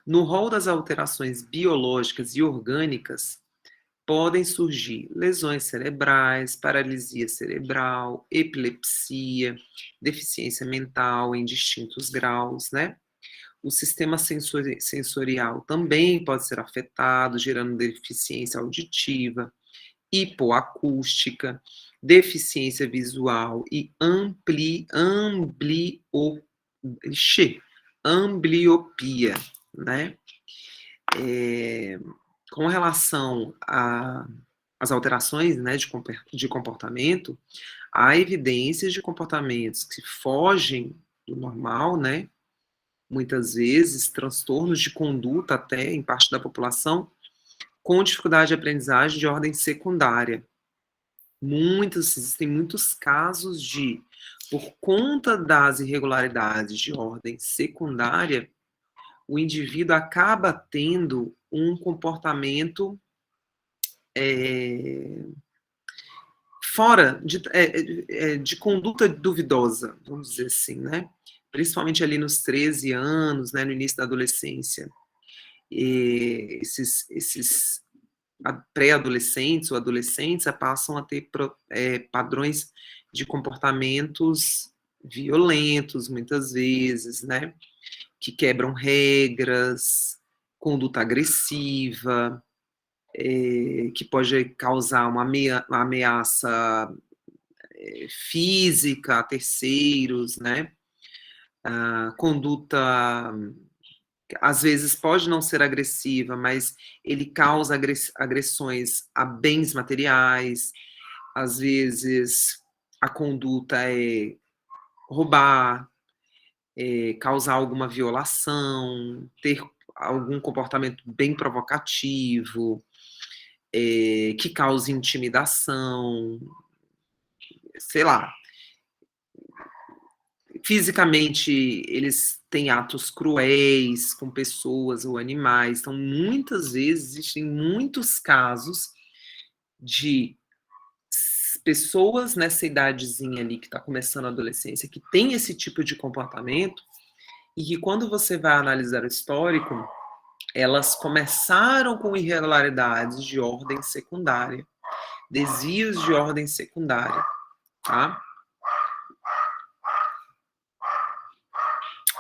A: No rol das alterações biológicas e orgânicas, podem surgir lesões cerebrais, paralisia cerebral, epilepsia, deficiência mental em distintos graus, né? O sistema sensorial também pode ser afetado, gerando deficiência auditiva, hipoacústica, deficiência visual e ambliopia, né? Com relação às alterações, né, de comportamento, há evidências de comportamentos que fogem do normal, né? Muitas vezes, transtornos de conduta até em parte da população, com dificuldade de aprendizagem de ordem secundária. Existem muitos casos de, por conta das irregularidades de ordem secundária, o indivíduo acaba tendo um comportamento fora de conduta duvidosa, vamos dizer assim, né? Principalmente ali nos 13 anos, né, no início da adolescência. esses pré-adolescentes ou adolescentes passam a ter padrões de comportamentos violentos, muitas vezes, né? Que quebram regras, conduta agressiva, que pode causar uma ameaça física a terceiros, né? Conduta, às vezes, pode não ser agressiva, mas ele causa agressões a bens materiais, às vezes a conduta é roubar, causar alguma violação, ter algum comportamento bem provocativo, que cause intimidação, sei lá. Fisicamente, eles têm atos cruéis com pessoas ou animais. Então, muitas vezes, existem muitos casos de pessoas nessa idadezinha ali, que está começando a adolescência, que tem esse tipo de comportamento, e que quando você vai analisar o histórico, elas começaram com irregularidades de ordem secundária, desvios de ordem secundária, tá?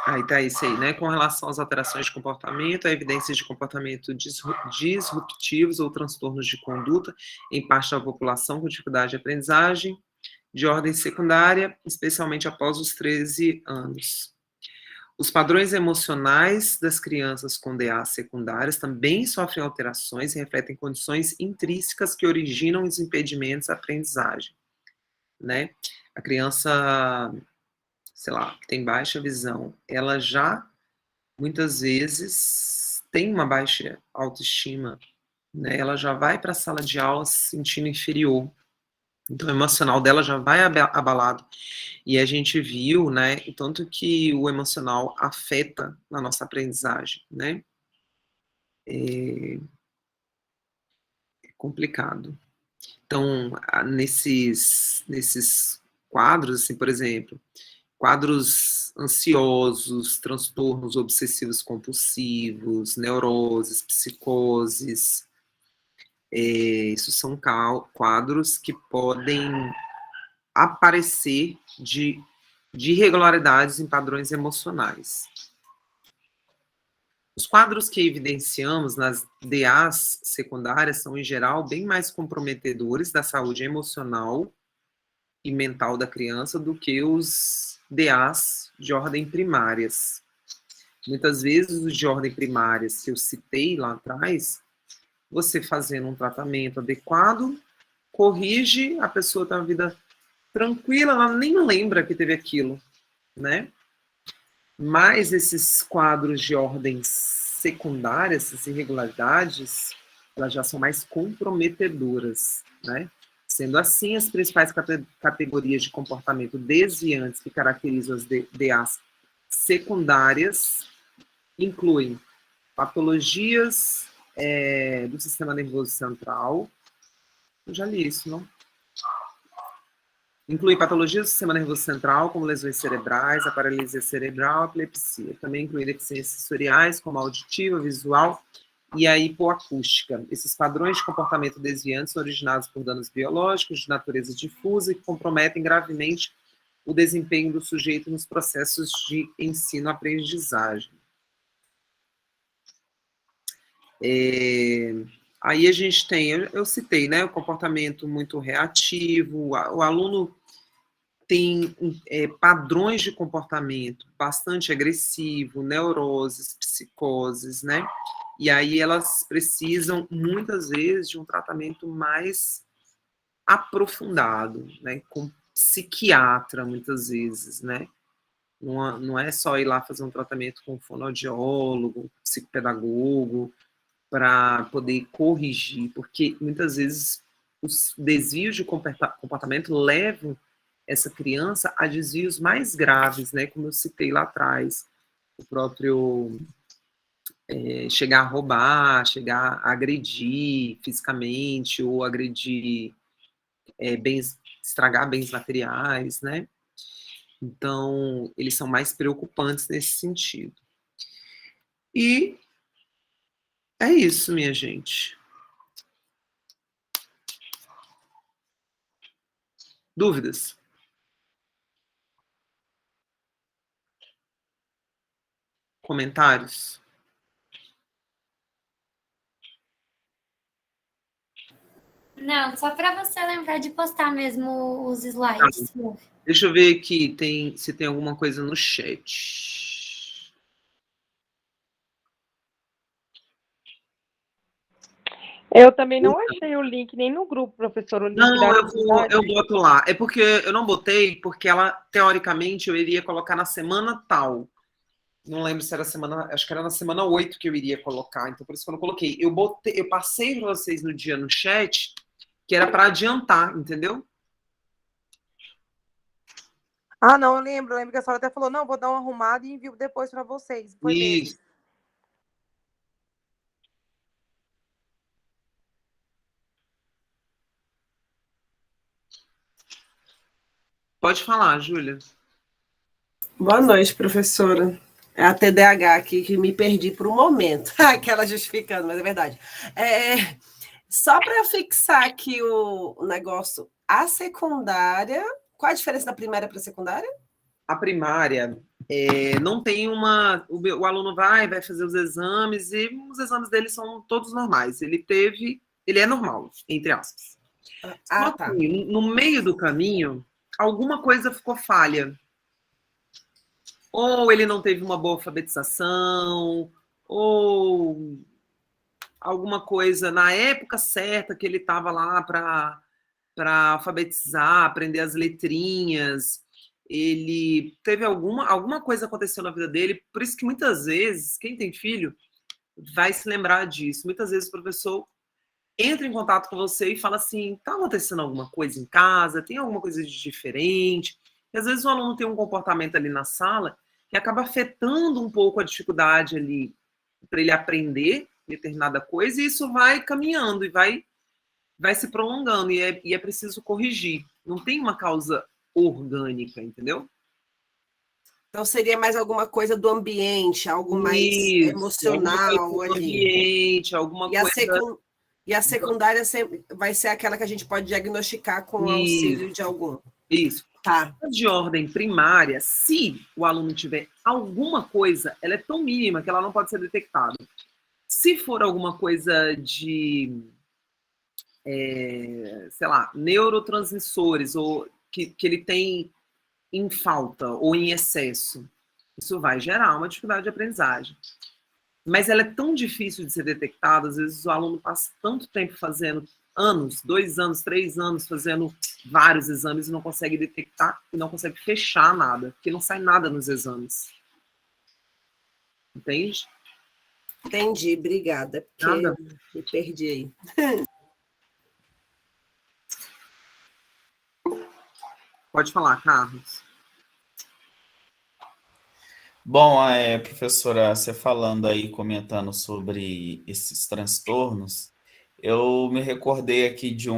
A: Aí tá isso aí, né? Com relação às alterações de comportamento, há evidências de comportamento disruptivos ou transtornos de conduta em parte da população com dificuldade de aprendizagem de ordem secundária, especialmente após os 13 anos. Os padrões emocionais das crianças com DA secundárias também sofrem alterações e refletem condições intrínsecas que originam os impedimentos à aprendizagem, né? A criança, sei lá, que tem baixa visão, ela já, muitas vezes, tem uma baixa autoestima, né? Ela já vai para a sala de aula se sentindo inferior. Então, o emocional dela já vai abalado. E a gente viu, né, o tanto que o emocional afeta na nossa aprendizagem, né? É complicado. Então, nesses quadros, assim, por exemplo, quadros ansiosos, transtornos obsessivos compulsivos, neuroses, psicoses, isso são quadros que podem aparecer de irregularidades em padrões emocionais. Os quadros que evidenciamos nas DAs secundárias são, em geral, bem mais comprometedores da saúde emocional e mental da criança do que os DAs de ordem primárias. Muitas vezes, os de ordem primárias que eu citei lá atrás, você fazendo um tratamento adequado, corrige, a pessoa tem uma vida tranquila, ela nem lembra que teve aquilo, né? Mas esses quadros de ordem secundária, essas irregularidades, elas já são mais comprometedoras, né? Sendo assim, as principais categorias de comportamento desviantes que caracterizam as DAs secundárias incluem patologias do sistema nervoso central. Eu já li isso, não? Inclui patologias do sistema nervoso central, como lesões cerebrais, a paralisia cerebral, a epilepsia. Também inclui deficiências sensoriais, como a auditiva, visual e a hipoacústica. Esses padrões de comportamento desviantes são originados por danos biológicos de natureza difusa e que comprometem gravemente o desempenho do sujeito nos processos de ensino-aprendizagem. Aí a gente tem, eu citei, né, o comportamento muito reativo, o aluno tem padrões de comportamento bastante agressivo, neuroses, psicoses, né? E aí elas precisam, muitas vezes, de um tratamento mais aprofundado, né? Com psiquiatra, muitas vezes, né? Não é só ir lá fazer um tratamento com fonoaudiólogo, psicopedagogo, para poder corrigir, porque muitas vezes os desvios de comportamento levam essa criança a desvios mais graves, né? Como eu citei lá atrás, o próprio chegar a roubar, chegar a agredir fisicamente ou agredir estragar bens materiais, né? Então, eles são mais preocupantes nesse sentido. E É isso, minha gente. Dúvidas? Comentários?
B: Não, só para você lembrar de postar mesmo os slides.
A: Deixa eu ver aqui se tem alguma coisa no chat.
H: Eu também não achei o link nem no grupo, professor, o link da
A: Não,
H: atividade.
A: eu boto lá. É porque eu não botei, porque ela, teoricamente, eu iria colocar na semana tal. Não lembro se era semana, acho que era na semana 8 que eu iria colocar, então por isso que eu não coloquei. Eu passei para vocês no dia no chat, que era para adiantar, entendeu?
H: Ah, não, eu lembro que a senhora até falou, não, vou dar uma arrumada e envio depois para vocês. Foi mesmo.
A: Isso. Pode falar, Júlia.
F: Boa noite, professora. É a TDAH aqui que me perdi por um momento. Aquela justificando, mas é verdade. Só para fixar aqui o negócio, a secundária. Qual a diferença da primária para a secundária?
A: A primária não tem uma. O aluno vai fazer os exames, e os exames dele são todos normais. Ele é normal, entre aspas. Só
F: Tá.
A: que, no meio do caminho, alguma coisa ficou falha. Ou ele não teve uma boa alfabetização, ou alguma coisa na época certa que ele estava lá para alfabetizar, aprender as letrinhas. Ele teve alguma coisa aconteceu na vida dele, por isso que muitas vezes, quem tem filho vai se lembrar disso. Muitas vezes o professor entra em contato com você e fala assim, tá acontecendo alguma coisa em casa, tem alguma coisa de diferente. E às vezes o aluno tem um comportamento ali na sala que acaba afetando um pouco a dificuldade ali para ele aprender determinada coisa, e isso vai caminhando e vai se prolongando, e é preciso corrigir. Não tem uma causa orgânica, entendeu?
F: Então seria mais alguma coisa do ambiente, algo mais emocional ali.
A: Ambiente, alguma coisa.
F: E a secundária vai ser aquela que a gente pode diagnosticar com o auxílio de algum.
A: Isso.
F: Tá.
A: De ordem primária, se o aluno tiver alguma coisa, ela é tão mínima que ela não pode ser detectada. Se for alguma coisa de, sei lá, neurotransmissores, ou que ele tem em falta ou em excesso, isso vai gerar uma dificuldade de aprendizagem. Mas ela é tão difícil de ser detectada, às vezes o aluno passa tanto tempo fazendo anos, 2 anos, 3 anos, fazendo vários exames e não consegue detectar e não consegue fechar nada, porque não sai nada nos exames. Entende?
F: Entendi, obrigada, porque
A: Nada.
F: me perdi aí.
A: Pode falar, Carlos.
I: Bom, professora, você falando aí, comentando sobre esses transtornos, eu me recordei aqui de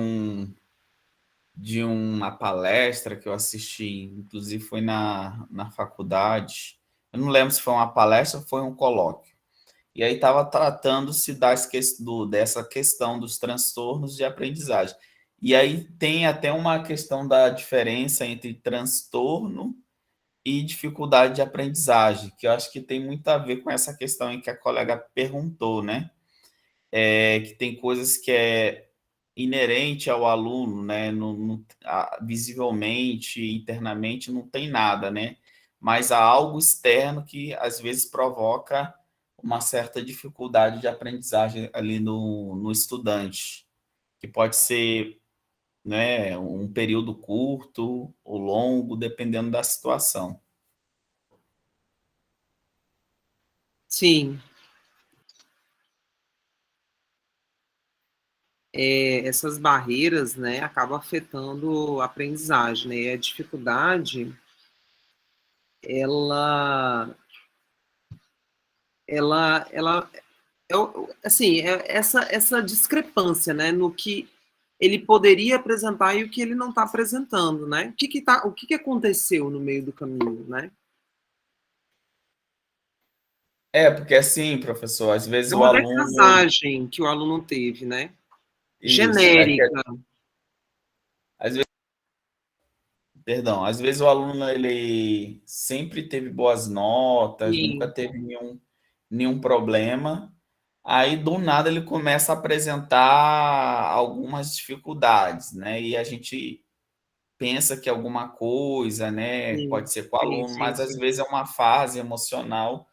I: uma palestra que eu assisti, inclusive foi na faculdade. Eu não lembro se foi uma palestra ou foi um colóquio. E aí estava tratando-se dessa questão dos transtornos de aprendizagem. E aí tem até uma questão da diferença entre transtorno e dificuldade de aprendizagem, que eu acho que tem muito a ver com essa questão em que a colega perguntou, né? Que tem coisas que é inerente ao aluno, né? Visivelmente, internamente, não tem nada, né? Mas há algo externo que, às vezes, provoca uma certa dificuldade de aprendizagem ali no estudante, que pode ser, né, um período curto ou longo, dependendo da situação.
A: Sim. Essas barreiras, né, acabam afetando a aprendizagem, né? E a dificuldade, ela assim, essa discrepância, né, no que ele poderia apresentar e o que ele não está apresentando, né? O que aconteceu no meio do caminho, né?
I: É, porque assim, professor, às vezes
A: É
I: o
A: uma
I: aluno.
A: defasagem que o aluno teve, né?
I: Isso,
A: Genérica.
I: às vezes, perdão, às vezes o aluno ele sempre teve boas notas, nunca
A: Sim,
I: teve nenhum problema. Aí do nada ele começa a apresentar algumas dificuldades, né? E a gente pensa que é alguma coisa, né?
A: sim,
I: Pode ser com o
A: sim,
I: aluno,
A: sim,
I: mas às
A: sim.
I: vezes é uma fase emocional,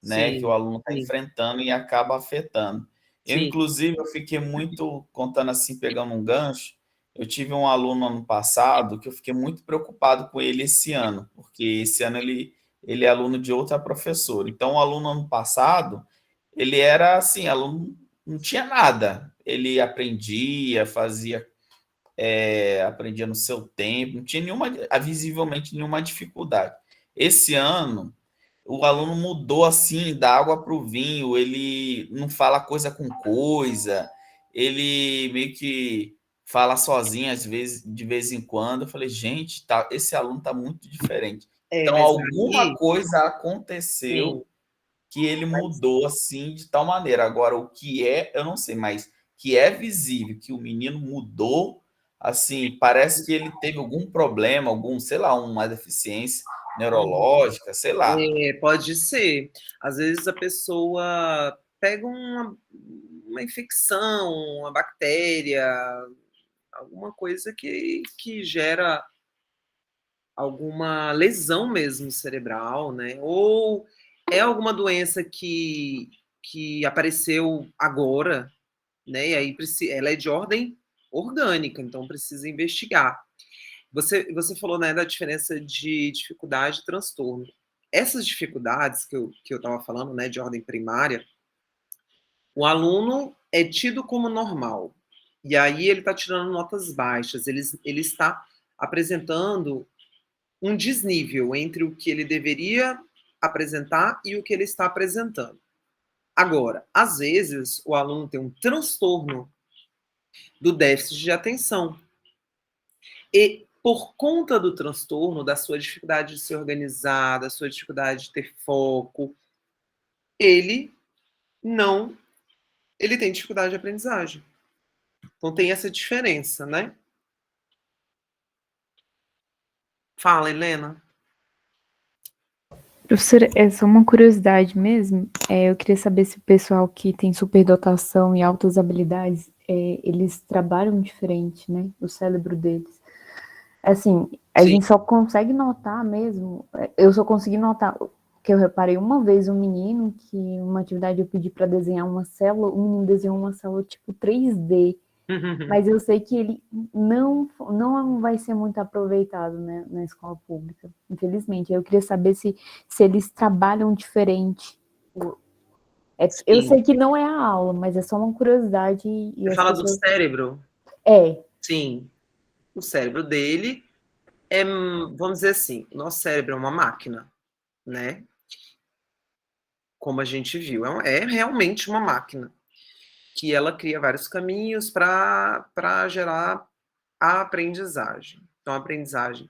I: né? Que o
A: Sim,
I: aluno está
A: sim,
I: enfrentando e acaba afetando. Eu,
A: sim.
I: inclusive, eu fiquei muito contando assim, pegando um gancho. Eu tive um aluno ano passado que eu fiquei muito preocupado com ele esse ano, porque esse ano ele é aluno de outra professora. Então, o aluno ano passado, ele era assim, aluno não tinha nada. Ele aprendia, aprendia no seu tempo, não tinha visivelmente nenhuma dificuldade. Esse ano, o aluno mudou assim, da água para o vinho, ele não fala coisa com coisa, ele meio que fala sozinho às vezes, de vez em quando. Eu falei, gente, esse aluno está muito diferente.
A: É,
I: Então,
A: mas
I: alguma
A: aí,
I: coisa
A: sim,
I: aconteceu que ele
A: mas
I: mudou assim de tal maneira. Agora, o que é, eu não sei, mas que é visível que o menino mudou, assim, parece que ele teve algum problema, sei lá, uma deficiência neurológica, sei lá.
A: pode ser. Às vezes a pessoa pega uma infecção, uma bactéria, alguma coisa que gera alguma lesão mesmo cerebral, né? Ou é alguma doença que apareceu agora, né? E aí ela é de ordem orgânica, então precisa investigar. Você falou, né, da diferença de dificuldade e transtorno. Essas dificuldades que eu estava falando, né, de ordem primária, o aluno é tido como normal. E aí ele está tirando notas baixas, ele está apresentando um desnível entre o que ele deveria apresentar e o que ele está apresentando. Agora, às vezes, o aluno tem um transtorno do déficit de atenção. E por conta do transtorno, da sua dificuldade de se organizar, da sua dificuldade de ter foco, ele não, ele tem dificuldade de aprendizagem. Então tem essa diferença, né? Fala, Helena.
J: Professora, é só uma curiosidade mesmo. Eu queria saber se o pessoal que tem superdotação e altas habilidades, eles trabalham diferente, né? O cérebro deles. Assim, a
A: Sim.
J: gente só consegue notar mesmo. Eu só consegui notar que eu reparei uma vez um menino que, uma atividade eu pedi para desenhar uma célula, o menino desenhou uma célula tipo 3D. Mas eu sei que ele não vai ser muito aproveitado, né, na escola pública, infelizmente. Eu queria saber se eles trabalham diferente. Eu sei que não é a aula, mas é só uma curiosidade.
A: Você fala do cérebro?
J: É.
A: Sim. O cérebro dele vamos dizer assim, o nosso cérebro é uma máquina, né? Como a gente viu, é realmente uma máquina que ela cria vários caminhos para gerar a aprendizagem. Então, a aprendizagem,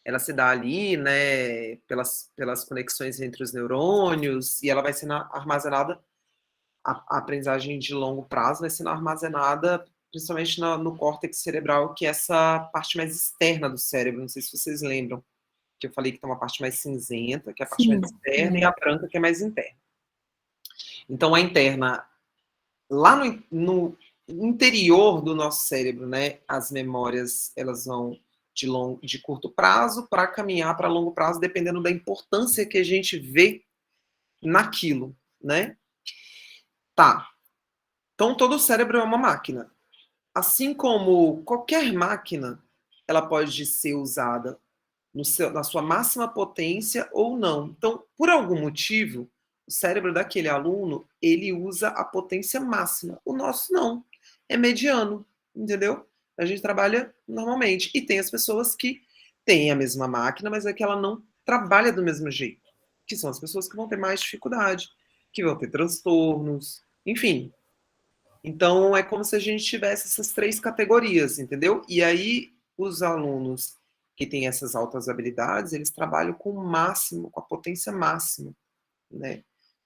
A: ela se dá ali, né, pelas conexões entre os neurônios, e ela vai sendo armazenada, a aprendizagem de longo prazo vai sendo armazenada principalmente no córtex cerebral, que é essa parte mais externa do cérebro. Não sei se vocês lembram, que eu falei que tem uma parte mais cinzenta, que é a parte mais externa, e a branca, que é mais interna. Então, a interna, lá no interior do nosso cérebro, né, as memórias, elas vão de curto prazo para caminhar para longo prazo, dependendo da importância que a gente vê naquilo, né? Tá. Então, todo o cérebro é uma máquina. Assim como qualquer máquina, ela pode ser usada na sua máxima potência ou não. Então, por algum motivo, o cérebro daquele aluno, ele usa a potência máxima. O nosso não. É mediano, entendeu? A gente trabalha normalmente. E tem as pessoas que têm a mesma máquina, mas é que ela não trabalha do mesmo jeito. Que são as pessoas que vão ter mais dificuldade, que vão ter transtornos, enfim. Então, é como se a gente tivesse essas três categorias, entendeu? E aí, os alunos que têm essas altas habilidades, eles trabalham com o máximo, com a potência máxima, né?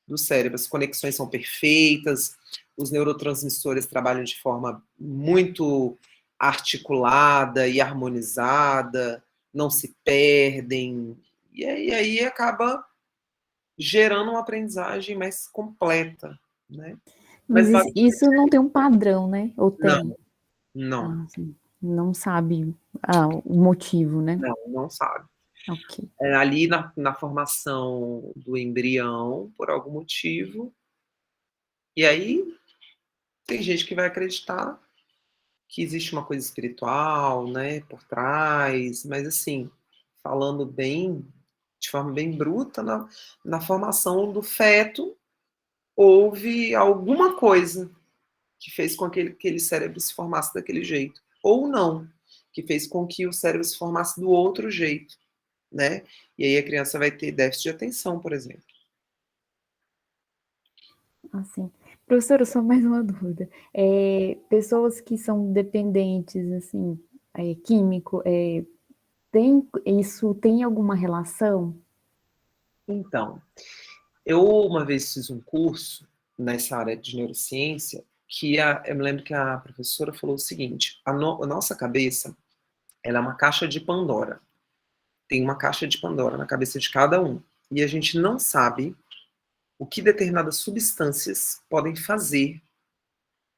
A: do cérebro. As conexões são perfeitas, os neurotransmissores trabalham de forma muito articulada e harmonizada, não se perdem, e aí acaba gerando uma aprendizagem mais completa, né?
J: Mas isso não tem um padrão, né? Ou tem?
A: Não.
J: Sim. Não sabe o motivo, né?
A: Não sabe.
J: Ok.
A: Ali na formação do embrião, por algum motivo, e aí tem gente que vai acreditar que existe uma coisa espiritual, né, por trás, mas assim, falando de forma bem bruta, na formação do feto, houve alguma coisa que fez com que aquele cérebro se formasse daquele jeito, ou não, que fez com que o cérebro se formasse do outro jeito, né? E aí a criança vai ter déficit de atenção, por exemplo.
J: Assim. Professora, só mais uma dúvida. Pessoas que são dependentes, assim, químico, isso tem alguma relação?
A: Então, eu uma vez fiz um curso nessa área de neurociência que eu me lembro que a professora falou o seguinte: a nossa cabeça, ela é uma caixa de Pandora. Tem uma caixa de Pandora na cabeça de cada um. E a gente não sabe o que determinadas substâncias podem fazer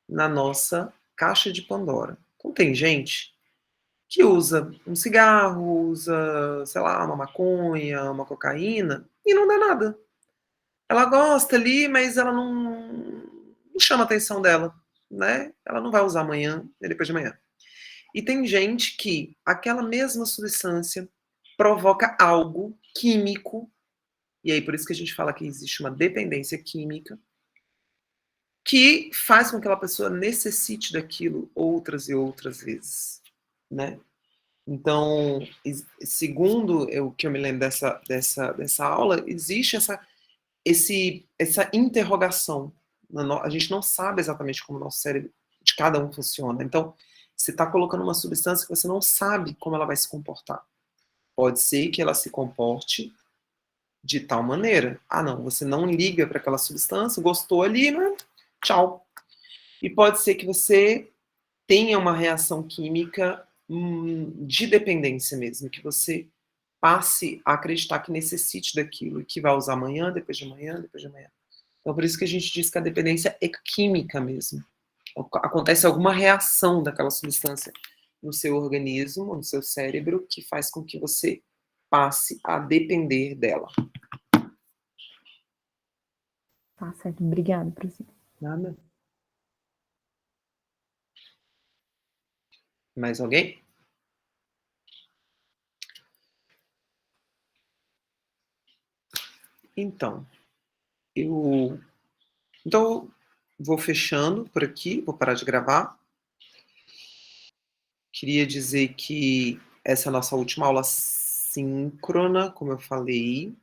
A: na nossa caixa de Pandora. Então tem gente que usa um cigarro, usa, sei lá, uma maconha, uma cocaína, e não dá nada. Ela gosta ali, mas ela não chama a atenção dela, né? Ela não vai usar amanhã e depois de amanhã. E tem gente que aquela mesma substância provoca algo químico, e aí por isso que a gente fala que existe uma dependência química, que faz com que aquela pessoa necessite daquilo outras e outras vezes, né? Então, segundo o que eu me lembro dessa aula, existe essa interrogação. A gente não sabe exatamente como o nosso cérebro de cada um funciona. Então, você está colocando uma substância que você não sabe como ela vai se comportar. Pode ser que ela se comporte de tal maneira. Ah, não, você não liga para aquela substância, gostou ali, né? Tchau. E pode ser que você tenha uma reação química de dependência mesmo, que você passe a acreditar que necessite daquilo e que vai usar amanhã, depois de amanhã, depois de amanhã. Então, por isso que a gente diz que a dependência é química mesmo. Acontece alguma reação daquela substância no seu organismo, no seu cérebro, que faz com que você passe a depender dela.
J: Tá certo, obrigada, professor.
A: Nada. Mais alguém? Então, eu vou fechando por aqui, vou parar de gravar. Queria dizer que essa é a nossa última aula síncrona, como eu falei.